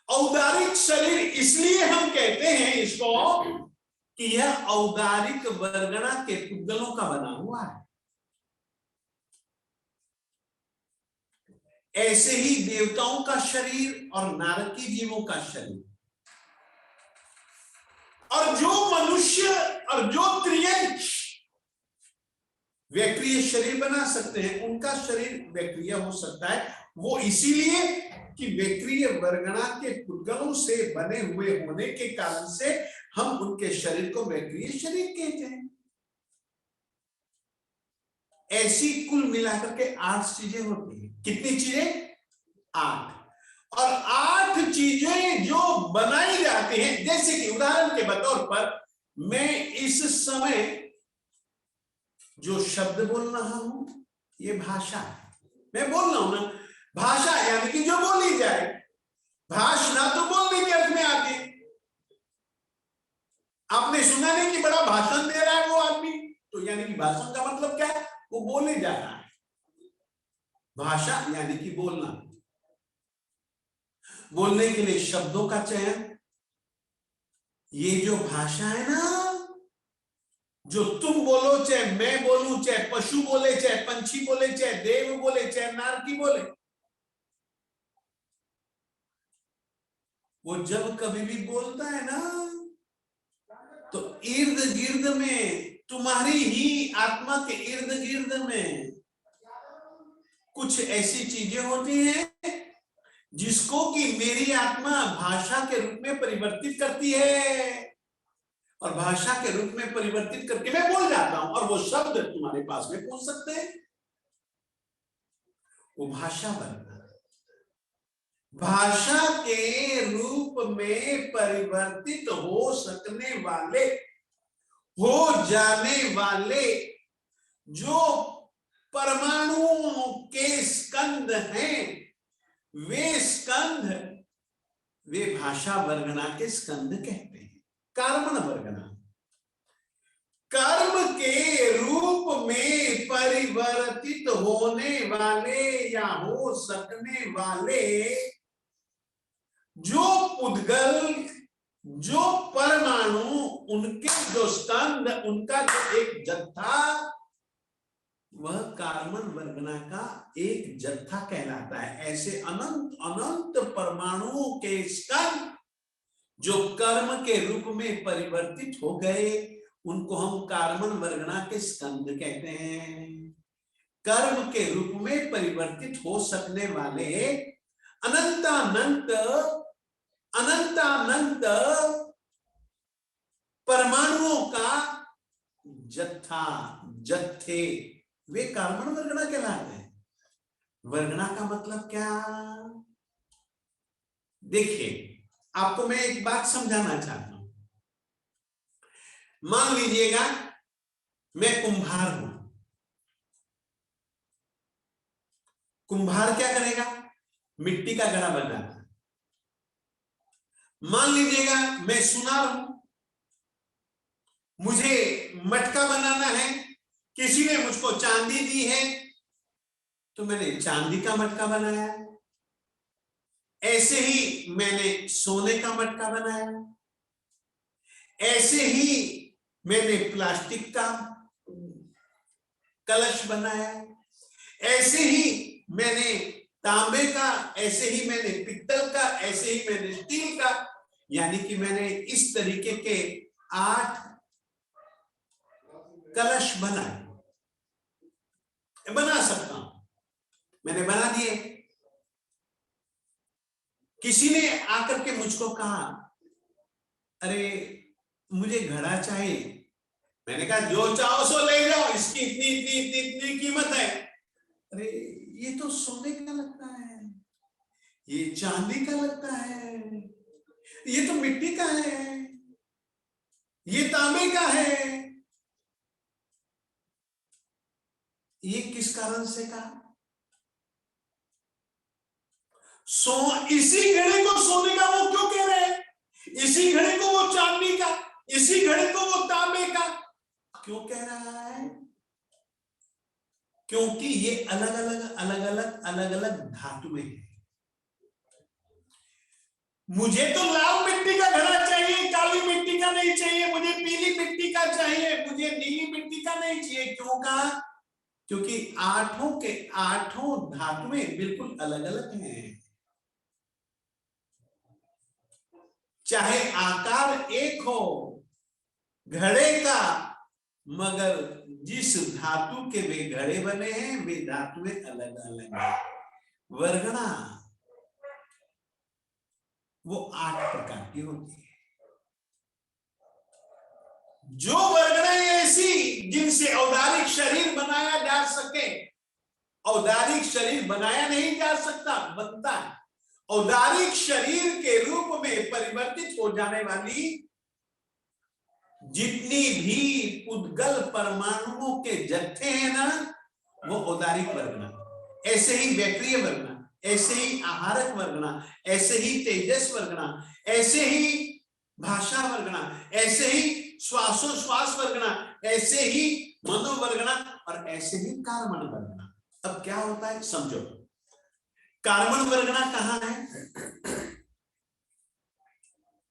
औदारिक शरीर इसलिए हम कहते हैं इसको कि यह औदारिक वर्गणा के पुद्गलों का बना हुआ है। ऐसे ही देवताओं का शरीर और नारकी जीवों का शरीर, और जो मनुष्य और जो त्रियंच वैक्रिय शरीर बना सकते हैं, उनका शरीर वैक्रिय हो सकता है। वो इसीलिए कि वैक्रिय वर्गणा के पुद्गलों से बने हुए होने के कारण से हम उनके शरीर को वैक्रिय शरीर कहते हैं। ऐसी कुल मिलाकर के 8 चीजें होती हैं। कितनी चीजें? 8। और 8 चीजें जो बनाई जाती हैं, जैसे कि उदाहरण के बतौर पर मैं इस समय जो शब्द बोल रहा हूं, ये भाषा है। मैं बोल रहा हूं ना, भाषा यानी कि जो बोली जाए। भाषा तो बोलने के अर्थ में आती है। आपने सुना नहीं कि बड़ा भाषण दे रहा है वो आदमी, तो यानी कि भाषण का मतलब क्या है? वो बोले जा रहा है। भाषा यानी कि बोलना, बोलने के लिए शब्दों का चयन। ये जो भाषा है ना, जो तुम बोलो, चाहे मैं बोलूं, चाहे पशु बोले, चाहे पंछी बोले, चाहे देव बोले, चाहे नारकी बोले, वो जब कभी भी बोलता है ना, तो इर्द गिर्द में, तुम्हारी ही आत्मा के इर्द गिर्द में कुछ ऐसी चीजें होती हैं जिसको कि मेरी आत्मा भाषा के रूप में परिवर्तित करती है, और भाषा के रूप में परिवर्तित करके मैं बोल जाता हूं, और वो शब्द तुम्हारे पास में पहुंच सकते हैं। वो भाषा बनना, भाषा के रूप में परिवर्तित हो सकने वाले, हो जाने वाले जो परमाणुओं के स्कंद हैं, वे स्कंध, वे भाषा वर्गणा के स्कंद कहते हैं। कर्मण वर्गणा, कर्म के रूप में परिवर्तित होने वाले या हो सकने वाले जो पुद्गल, जो परमाणु, उनके जो स्कंद, उनका जो एक जत्था, वह कार्बन वर्गणा का एक जत्था कहलाता है। ऐसे अनंत अनंत परमाणुओं के स्कंद जो कर्म के रूप में परिवर्तित हो गए, उनको हम कार्बन वर्गणा के स्कंद कहते हैं। कर्म के रूप में परिवर्तित हो सकने वाले अनंतानंत अनंतानंत परमाणुओं का जत्था, जत्थे, वे कार्बन वर्गणा कहलाते हैं। वर्गणा का मतलब क्या? देखिए, आपको मैं एक बात समझाना चाहता हूं। मान लीजिएगा मैं कुम्हार हूं। कुम्हार क्या करेगा? मिट्टी का घड़ा बनाता है। मान लीजिएगा मैं सुनार हूं, मुझे मटका बनाना है, किसी ने मुझको चांदी दी है, तो मैंने चांदी का मटका बनाया। ऐसे ही मैंने सोने का मटका बनाया, ऐसे ही मैंने प्लास्टिक का कलश बनाया, ऐसे ही मैंने तांबे का, ऐसे ही मैंने पित्तल का, ऐसे ही मैंने स्टील का, यानी कि मैंने इस तरीके के 8 कलश बनाए, बना सकता हूं, मैंने बना दिए। किसी ने आकर के मुझको कहा, अरे मुझे घड़ा चाहिए। मैंने कहा जो चाहो सो ले जाओ, इसकी इतनी इतनी इतनी इतनी कीमत है। अरे ये तो सोने का लगता है, ये चांदी का लगता है, ये तो मिट्टी का है, ये तांबे का है। ये किस कारण से कहा? इसी घड़े को सोने का वो क्यों कह रहे हैं? इसी घड़े को वो चांदी का, इसी घड़े को वो तांबे का क्यों कह रहा है? क्योंकि ये अलग अलग धातुएं हैं। मुझे तो लाल मिट्टी का घड़ा चाहिए, काली मिट्टी का नहीं चाहिए, मुझे पीली मिट्टी का चाहिए, मुझे नीली मिट्टी का नहीं चाहिए। क्यों कहा? क्योंकि 8 धातुएं बिल्कुल अलग अलग हैं, चाहे आकार एक हो घड़े का, मगर जिस धातु के वे घड़े बने हैं वे धातुएं अलग अलग हैं। वर्गणा वो 8 प्रकार की होती है। जो वर्गणाएं ऐसी जिनसे औदारिक शरीर बनाया जा सके, औदारिक शरीर बनाया नहीं जा सकता, बनता है। औदारिक शरीर के रूप में परिवर्तित हो जाने वाली जितनी भी उद्गल परमाणुओं के जत्थे हैं ना, वो औदारिक वर्गना। ऐसे ही वैक्रिय वर्गना, ऐसे ही आहारक वर्गना, ऐसे ही तेजस वर्गना, ऐसे ही भाषा वर्गना, ऐसे ही श्वासोश्वास वर्गना, ऐसे ही मनोवर्गना, और ऐसे ही कार्बन वर्गना। अब क्या होता है समझो। कार्बन वर्गना कहां है?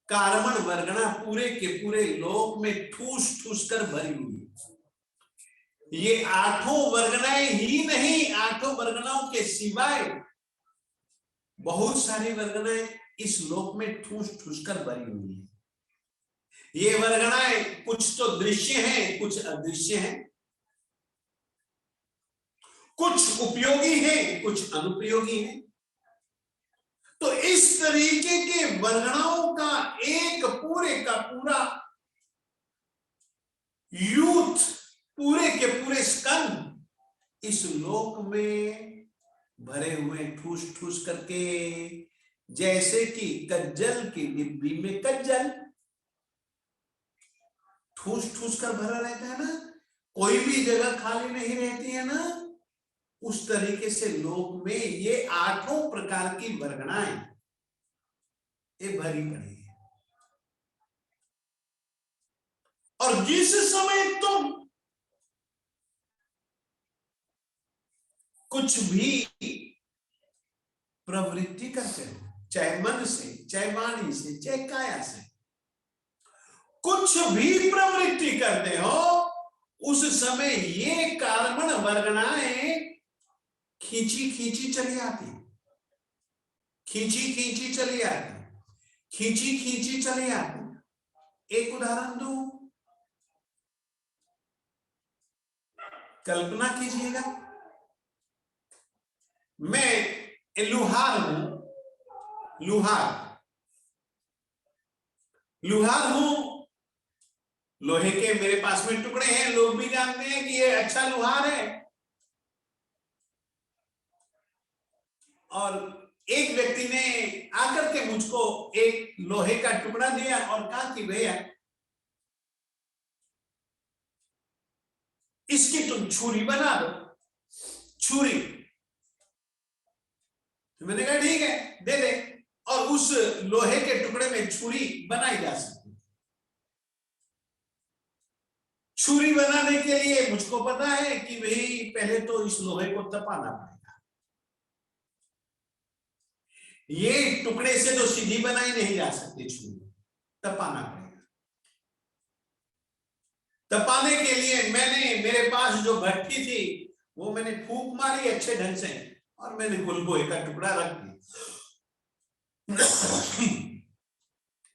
कार्बन वर्गना पूरे के पूरे लोक में ठूस ठूस कर भरी हुई। ये 8 वर्गनाएं ही नहीं, 8 वर्गनाओं के सिवाय बहुत सारी वर्गनाएं इस लोक में ठूस ठूस कर भरी हुई है। ये वर्गनाएं कुछ तो दृश्य हैं, कुछ अदृश्य हैं, कुछ उपयोगी हैं, कुछ अनुपयोगी हैं। तो इस तरीके के वर्गनाओं का एक पूरे का पूरा यूथ, पूरे के पूरे स्कंद इस लोक में भरे हुए ठूस ठूस करके, जैसे कि कज्जल की डिब्बी में कज्जल ठूस ठूस कर भरा रहता है ना, कोई भी जगह खाली नहीं रहती है ना, उस तरीके से लोक में ये 8 प्रकार की वर्गनाएं ये भरी पड़ी है। और जिस समय तुम कुछ भी प्रवृत्ति करते हो, चाहे मन से, चाहे वाणी से, चाहे काया से, कुछ भी प्रवृत्ति करते हो, उस समय ये कार्बन वर्गनाएं खींची खींची चली आती, खींची खींची चली आती, खींची खींची चली आती। एक उदाहरण दूं, कल्पना कीजिएगा मैं लुहार हूं, लुहार हूं, लोहे के मेरे पास में टुकड़े हैं, लोग भी जानते हैं कि ये अच्छा लुहार है। और एक व्यक्ति ने आकर के मुझको एक लोहे का टुकड़ा दिया और कहा कि भैया इसकी तुम छुरी बना दो, छुरी। तो मैंने कहा ठीक है दे दे, और उस लोहे के टुकड़े में छुरी बनाई जा सकती है। छुरी बनाने के लिए मुझको पता है कि भाई पहले तो इस लोहे को तपाना पड़ेगा, ये टुकड़े से तो सीधी बनाई नहीं जा सकती छुरी, तपाना पड़ेगा। तपाने के लिए मैंने, मेरे पास जो भट्टी थी वो मैंने फूंक मारी अच्छे ढंग से और मैंने गुलगोहे का टुकड़ा रख दिया,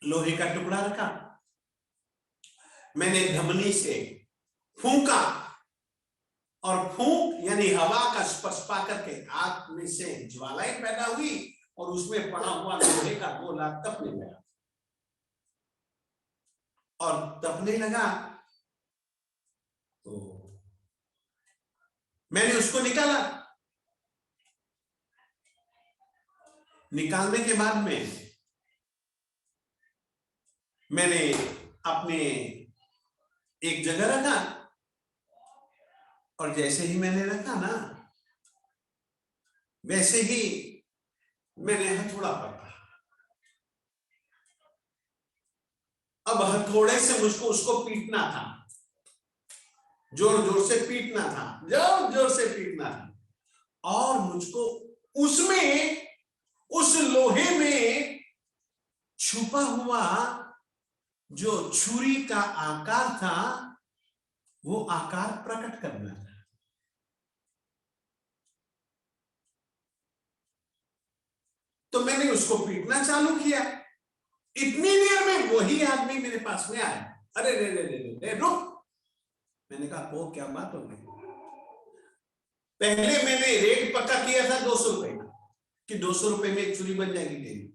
लोहे का टुकड़ा रखा, मैंने धमनी से फूंका और फूंक यानी हवा का स्पर्श पा करके आग में से ज्वालाएं पैदा हुई और उसमें पड़ा हुआ लोहे का गोला तपने लगा और तपने लगा तो मैंने उसको निकाला। निकालने के बाद में मैंने अपने एक जगह रखा और जैसे ही मैंने रखा ना वैसे ही मैंने हथौड़ा पकड़ा। अब हथौड़े से मुझको उसको पीटना था, जोर जोर से पीटना था, जोर जोर से पीटना था और मुझको उसमें उस लोहे में छुपा हुआ जो छुरी का आकार था वो आकार प्रकट करना था। तो मैंने उसको पीटना चालू किया। इतनी देर में वही आदमी मेरे पास में आया। अरे रे रे रे रे रुक। मैंने कहा वो क्या बात हो गई? पहले मैंने रेट पक्का किया था 200 रुपए का कि 200 रुपए में एक छुरी बन जाएगी मेरी।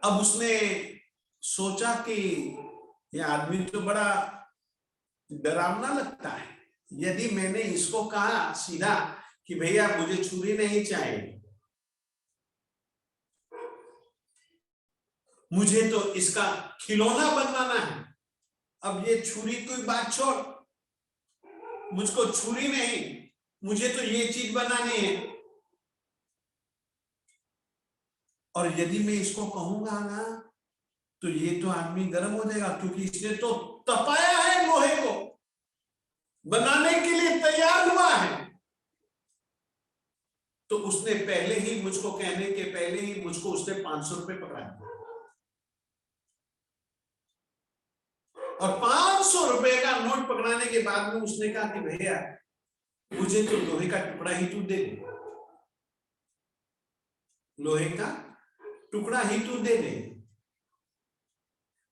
अब उसने सोचा कि ये आदमी तो बड़ा डरावना लगता है, यदि मैंने इसको कहा सीधा कि भैया मुझे छुरी नहीं चाहिए, मुझे तो इसका खिलौना बनवाना है, अब ये छुरी कोई बात छोड़, मुझको छुरी नहीं, मुझे तो ये चीज बनानी है। और यदि मैं इसको कहूंगा ना तो ये तो आदमी गर्म हो जाएगा क्योंकि इसने तो तपाया है, लोहे को बनाने के लिए तैयार हुआ है। तो उसने पहले ही मुझको कहने के पहले ही मुझको उसने 500 रुपए पकड़ा दिया और 500 रुपए का नोट पकड़ाने के बाद में उसने कहा कि भैया मुझे तो लोहे का टुकड़ा ही तू दे दे, लोहे का टुकड़ा ही तू दे दे।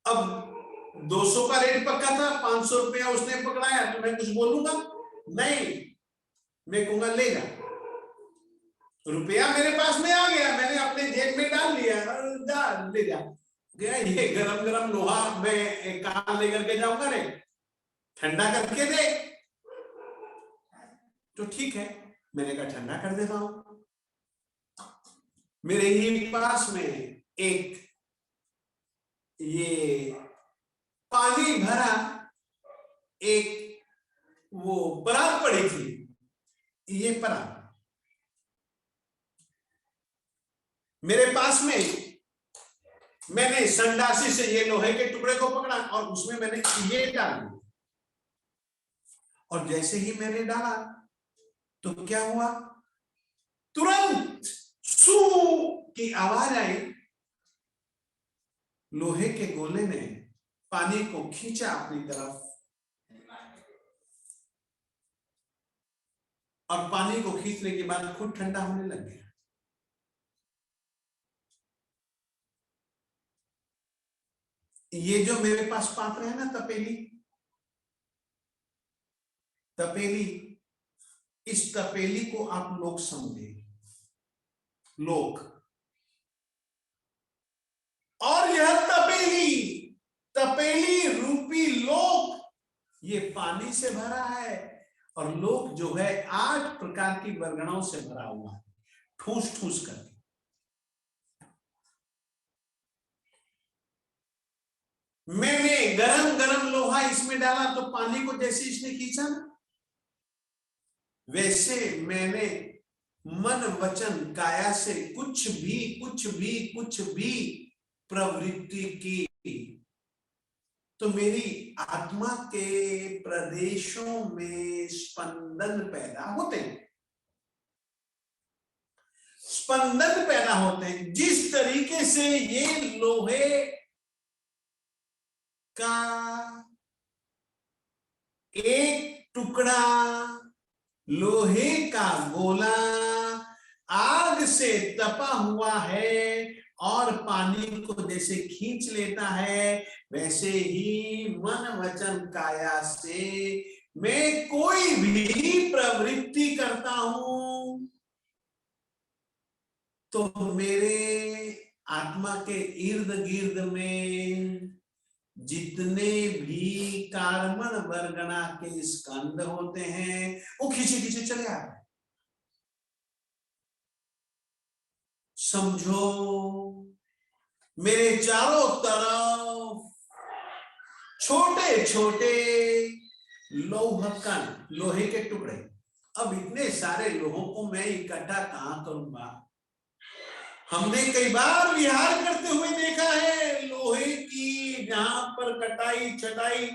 अब 200 का रेट पक्का था, 500 रुपया उसने पकड़ाया तो मैं कुछ बोलूंगा नहीं, मैं कहूंगा ले जा। रुपया मेरे पास में आ गया, मैंने अपने जेब में डाल लिया, जा ले जा। गया ये गरम गरम लोहा मैं कहां लेकर के जाऊंगा रे, ठंडा करके दे। तो ठीक है, मैंने कहा ठंडा कर देता हूं। मेरे ही पास में एक ये पानी भरा एक वो परात पड़ी थी, ये परात मेरे पास में, मैंने संडासी से ये लोहे के टुकड़े को पकड़ा और उसमें मैंने ये डाल दिया और जैसे ही मैंने डाला तो क्या हुआ, तुरंत सू की आवाज आई। लोहे के गोले ने पानी को खींचा अपनी तरफ और पानी को खींचने के बाद खुद ठंडा होने लग गया। ये जो मेरे पास पात्र है ना तपेली, तपेली, इस तपेली को आप लोग समझे, लोग, और यह तपेली, तपेली रूपी लोक ये पानी से भरा है और लोक जो है 8 प्रकार की बरगड़ों से भरा हुआ है, ठूस ठूस करके। मैंने गरम गरम लोहा इसमें डाला तो पानी को जैसे इसने खींचा वैसे मैंने मन वचन काया से कुछ भी प्रवृत्ति की तो मेरी आत्मा के प्रदेशों में स्पंदन पैदा होते हैं, स्पंदन पैदा होते हैं। जिस तरीके से ये लोहे का एक टुकड़ा लोहे का गोला आग से तपा हुआ है और पानी को जैसे खींच लेता है, वैसे ही मन वचन काया से मैं कोई भी प्रवृत्ति करता हूं तो मेरे आत्मा के इर्द गिर्द में जितने भी कार्बन वर्गणा के स्कंद होते हैं वो खींचे खींचे चले आ रहे हैं। समझो मेरे चारों तरफ छोटे छोटे लौह कण, लोहे के टुकड़े। अब इतने सारे लोहों को मैं इकट्ठा कहां करूंगा? हमने कई बार विहार करते हुए देखा है लोहे की, जहां पर कटाई छटाई,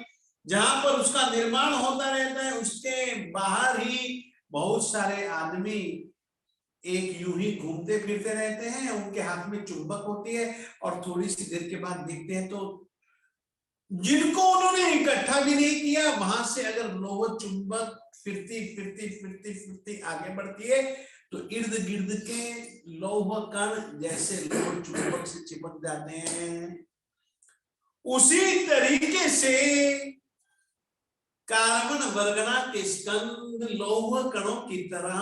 जहां पर उसका निर्माण होता रहता है, उसके बाहर ही बहुत सारे आदमी एक यूं ही घूमते फिरते रहते हैं, उनके हाथ में चुंबक होती है और थोड़ी सी देर के बाद देखते हैं तो जिनको उन्होंने इकट्ठा भी नहीं किया, वहां से अगर लोह चुंबक फिरती फिरती फिरती फिरती आगे बढ़ती है तो इर्द गिर्द के लौह कण जैसे लोह चुंबक से चिपक जाते हैं। उसी तरीके से कार्बन वर्गना के स्कंद लौह कणों की तरह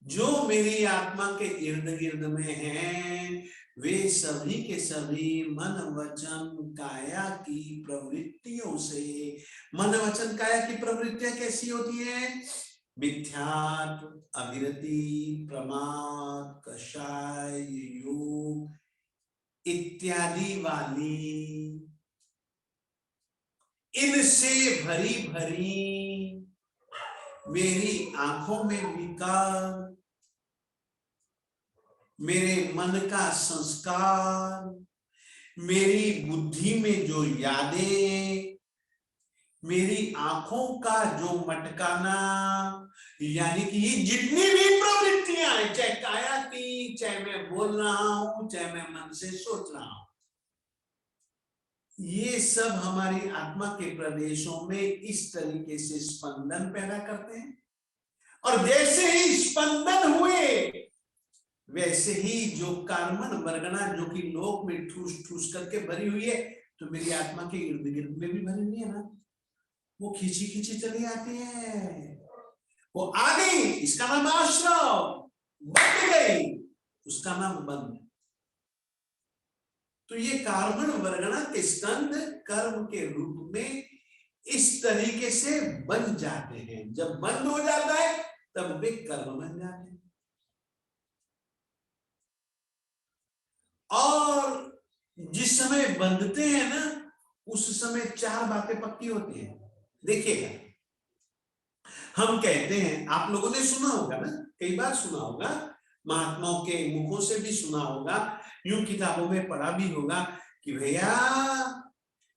जो मेरी आत्मा के इर्द गिर्द में हैं, वे सभी के सभी मन वचन काया की प्रवृत्तियों से। मन वचन काया की प्रवृत्तियां कैसी होती हैं? मिथ्यात्व, अविरति, प्रमाद, कषाय, योग इत्यादि वाली, इनसे भरी भरी मेरी आंखों में विकार, मेरे मन का संस्कार, मेरी बुद्धि में जो यादें, मेरी आंखों का जो मटकाना, यानी कि ये जितनी भी प्रवृत्तियां हैं, चाहे काया की, चाहे मैं बोल रहा हूं, चाहे मैं मन से सोच रहा हूं, ये सब हमारी आत्मा के प्रदेशों में इस तरीके से स्पंदन पैदा करते हैं। और जैसे ही स्पंदन हुए वैसे ही जो कार्बन वर्गना जो कि लोक में ठूस ठूस करके भरी हुई है, तो मेरी आत्मा के इर्द गिर्द में भी भरी हुई है ना, वो खींची खींची चली आती है। वो आ गई, इसका नाम आश्रव, बंद गई, उसका नाम बंद। तो ये कार्बन वर्गना के स्कंद कर्म के रूप में इस तरीके से बन जाते हैं। जब बंद हो जाता है तब वे कर्म बन जाते हैं। और जिस समय बंधते हैं ना, उस समय चार बातें पक्की होती हैं। देखिएगा, हम कहते हैं, आप लोगों ने सुना होगा ना, कई बार सुना होगा, महात्माओं के मुखों से भी सुना होगा, यूं किताबों में पढ़ा भी होगा कि भैया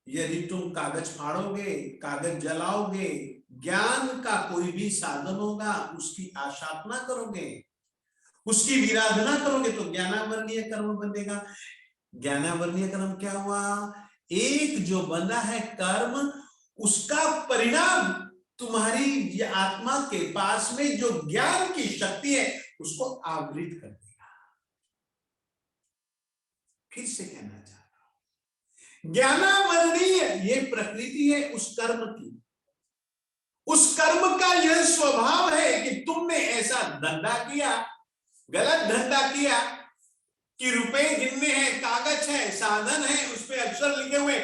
यदि तुम कागज फाड़ोगे, कागज जलाओगे, ज्ञान का कोई भी साधन होगा, उसकी आसाधना करोगे, उसकी विराधना करोगे तो ज्ञानावरणीय कर्म बनेगा। ज्ञानावरणीय कर्म क्या हुआ? एक जो बंधा है कर्म, उसका परिणाम तुम्हारी आत्मा के पास में जो ज्ञान की शक्ति है उसको आवृत कर देगा। फिर से कहना चाहता हूं, ज्ञानावरणीय ये प्रकृति है उस कर्म की, उस कर्म का यह स्वभाव है कि तुमने ऐसा धंधा किया, गलत धंधा किया कि रुपए गिनने हैं, कागज है, साधन है, उस पे अक्षर लिखे हुए,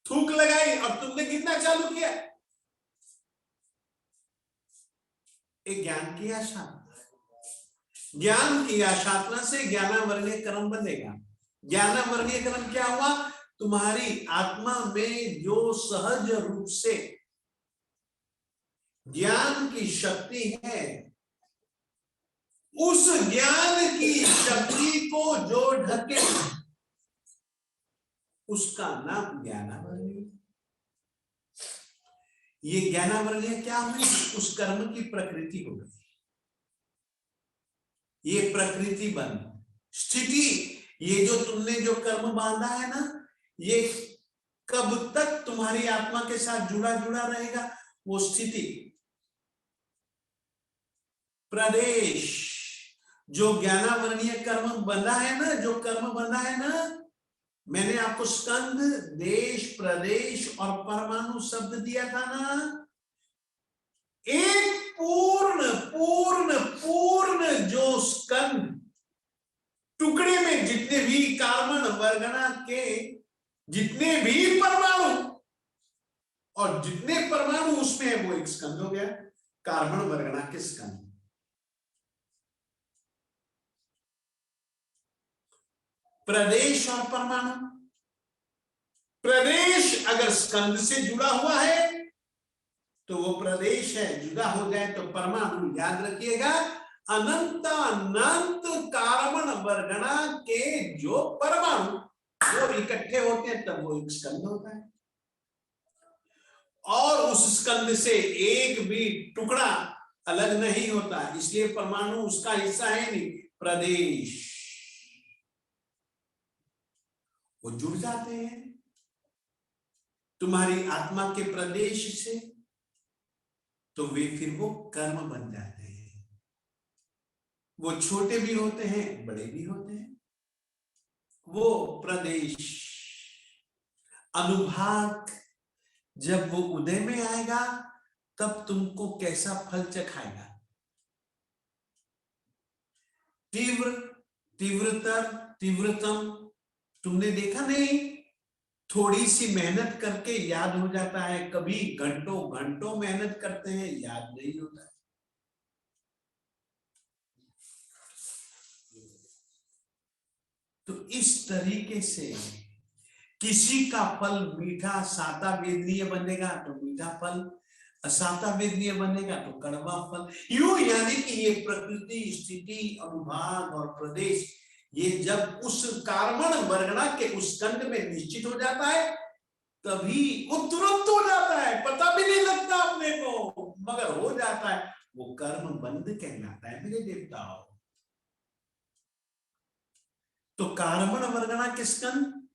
थूक लगाई और तुमने गिनना चालू किया। एक ज्ञान की आशा, ज्ञान की आशातना से ज्ञानावरणीय कर्म बनेगा। ज्ञानावरणीय कर्म क्या हुआ? तुम्हारी आत्मा में जो सहज रूप से ज्ञान की शक्ति है, उस ज्ञान की शक्ति को जो ढके उसका नाम ज्ञानावरणीय। ये ज्ञानावरणीय क्या हुई? उस कर्म की प्रकृति हो गई, ये प्रकृति बन स्थिति। ये जो तुमने जो कर्म बांधा है ना, ये कब तक तुम्हारी आत्मा के साथ जुड़ा जुड़ा रहेगा? वो स्थिति। प्रदेश जो ज्ञानावरणीय कर्म बंधा है ना, जो कर्म बंधा है ना, मैंने आपको स्कंद, देश, प्रदेश और परमाणु शब्द दिया था ना। एक पूर्ण पूर्ण पूर्ण जो स्कंद टुकड़े में जितने भी कार्बन वर्गना के जितने भी परमाणु और जितने परमाणु उसमें है वो एक स्कंद हो गया, कार्बन वर्गना के स्कंद। प्रदेश और परमाणु, प्रदेश अगर स्कंद से जुड़ा हुआ है तो वो प्रदेश है, जुदा हो जाए तो परमाणु। याद रखिएगा, अनंत अनंत कार्बन वर्गना के जो परमाणु वो इकट्ठे होते हैं तब वो एक स्कंद होता है। और उस स्कंद से एक भी टुकड़ा अलग नहीं होता, इसलिए परमाणु उसका हिस्सा है नहीं। प्रदेश वो जुड़ जाते हैं तुम्हारी आत्मा के प्रदेश से, तो वे फिर वो कर्म बन जाते हैं। वो छोटे भी होते हैं, बड़े भी होते हैं। वो प्रदेश अनुभाग जब वो उदय में आएगा तब तुमको कैसा फल चखाएगा। तीव्र, तीव्रतर, तीव्रतम, तुमने देखा नहीं, थोड़ी सी मेहनत करके याद हो जाता है, कभी घंटों घंटों मेहनत करते हैं याद नहीं होता। तो इस तरीके से किसी का फल मीठा साता वेदनीय बनेगा तो मीठा फल, असाता वेदनीय बनेगा तो कड़वा फल। यूं यानी कि ये प्रकृति, स्थिति, अनुभाग और प्रदेश ये जब उस कार्बन वर्गना के उस कंड में निश्चित हो जाता है तभी वो तुरंत हो जाता है, पता भी नहीं लगता अपने को, मगर हो जाता है। वो कर्म बंध कहलाता है मेरे देवताओं। तो कार्बन वर्गना के स्कंद,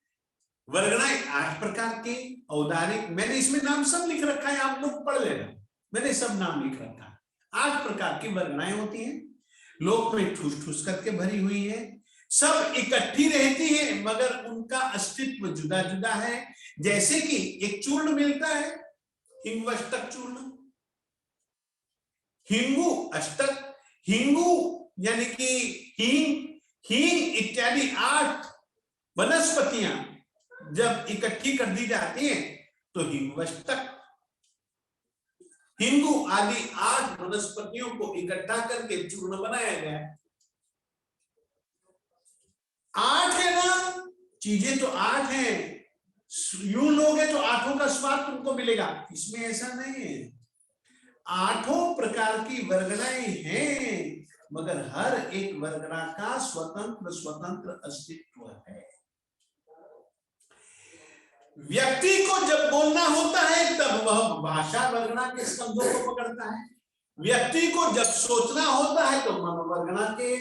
वर्गनाएं 8 प्रकार के औदारिक, मैंने इसमें नाम सब लिख रखा है, आप लोग पढ़ लेना, मैंने सब नाम लिख रखा है। 8 प्रकार की वर्गनाएं होती हैं, लोक में ठूस ठूस करके भरी हुई है, सब इकट्ठी रहती है मगर उनका अस्तित्व जुदा जुदा है। जैसे कि एक चूर्ण मिलता है, हिंगवष्टक चूर्ण, हिंगू अष्टक, हिंगू यानी कि हींग, हींग इत्यादि 8 वनस्पतियां जब इकट्ठी कर दी जाती हैं तो हिंगवष्टक, हिंगू आदि 8 वनस्पतियों को इकट्ठा करके चूर्ण बनाया गया। 8 है ना, चीजें तो 8 हैं, यूं लोगे तो 8 का स्वाद तुमको मिलेगा, इसमें ऐसा नहीं है। 8 प्रकार की वर्गनाएं हैं मगर हर एक वर्गना का स्वतंत्र स्वतंत्र अस्तित्व है। व्यक्ति को जब बोलना होता है तब वह भाषा वर्गना के स्कंधों को पकड़ता है, व्यक्ति को जब सोचना होता है तो मनोवर्गना के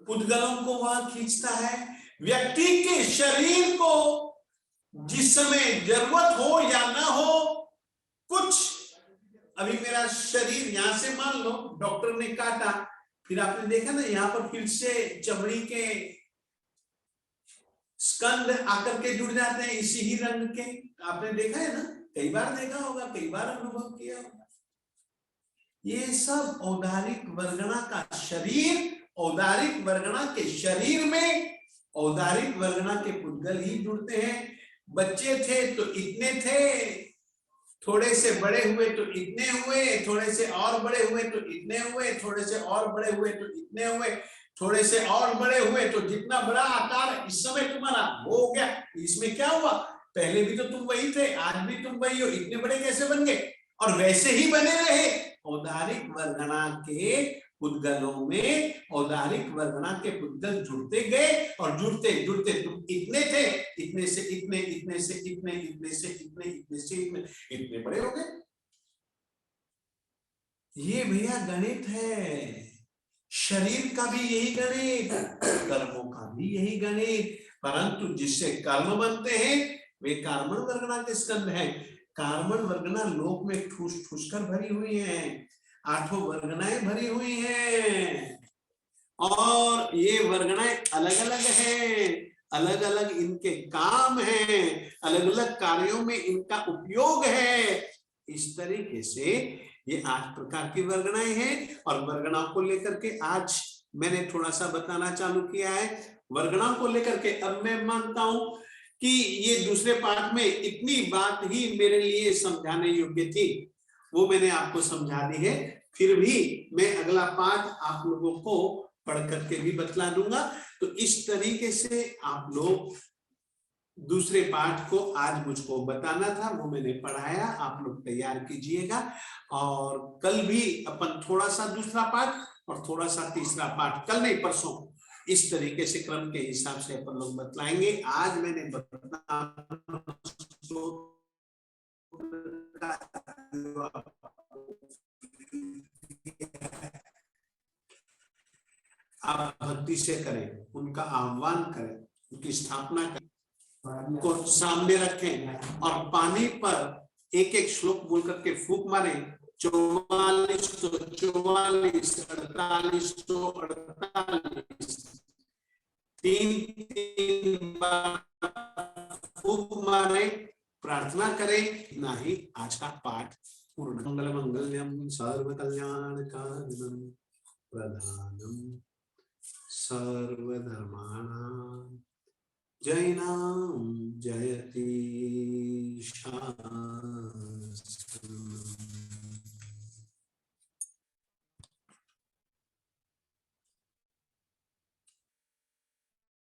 उद्गलों को वह खींचता है, व्यक्ति के शरीर को जिस समय जरूरत हो या ना हो, कुछ अभी मेरा शरीर यहां से मान लो डॉक्टर ने काटा, फिर आपने देखा ना यहाँ पर फिर से चमड़ी के स्कंद आकर के जुड़ जाते हैं इसी ही रंग के, आपने देखा है ना, कई बार देखा होगा, कई बार अनुभव किया होगा। ये सब औदारिक वर्गना का शरीर, औदारिक वर्गना के शरीर में औदारिक वर्गना के पुद्गल ही जुड़ते हैं। बच्चे थे तो इतने थे, थोड़े से बड़े हुए तो इतने हुए, थोड़े से और बड़े हुए तो इतने हुए, थोड़े से और बड़े हुए तो इतने हुए, थोड़े से और बड़े हुए तो जितना बड़ा आकार इस समय तुम्हारा वो हो गया। इसमें क्या हुआ, पहले भी तो तुम वही थे, आज भी तुम वही हो, इतने बड़े कैसे बन गए? और वैसे ही बने रहे। औदारिक वर्गना के पुद्गलों में औदारिक वर्गना के पुद्गल जुड़ते गए और जुड़ते जुड़ते तुम इतने थे, इतने से इतने, इतने से इतने, इतने से इतने, इतने से इतने, इतने बड़े हो गए। ये भैया गणित है, शरीर का भी यही गणित, कर्मों का भी यही गणित, परंतु जिससे कर्म बनते हैं वे कार्बन वर्गना के स्कंद हैं। कार्बन वर्गना लोक में ठूस ठूस कर भरी हुई है, 8 वर्गनाएं भरी हुई हैं, और ये वर्गनाएं अलग अलग हैं, अलग अलग इनके काम हैं, अलग अलग कार्यों में इनका उपयोग है। इस तरीके से ये 8 प्रकार की वर्गनाएं हैं, और वर्गनाओं को लेकर के आज मैंने थोड़ा सा बताना चालू किया है। वर्गनाओं को लेकर के अब मैं मानता हूं कि ये दूसरे पाठ में इतनी बात ही मेरे लिए समझाने योग्य थी, वो मैंने आपको समझा दी है। फिर भी मैं अगला पाठ आप लोगों को पढ़ करके भी बतला दूंगा। तो इस तरीके से आप लोग दूसरे पाठ को आज मुझको बताना था, वो मैंने पढ़ाया, आप लोग तैयार कीजिएगा। और कल भी अपन थोड़ा सा दूसरा पाठ और थोड़ा सा तीसरा पाठ, कल नहीं परसों, इस तरीके से क्रम के हिसाब से अपन लोग बतलाएंगे। आज मैंने आप भक्ति से करें, उनका आह्वान करें, उनकी स्थापना करें, उनको सामने रखें, और पानी पर एक एक श्लोक बोल करके फूंक मारे। 4444, 4848, 3 बार फूंक मारे, प्रार्थना करें, ना ही आज का पाठ पूर्ण। मंगल मंगल्यम सर्व कल्याण कारणम प्रधानम सर्वधर्माणां जयनां जयति शान्ति।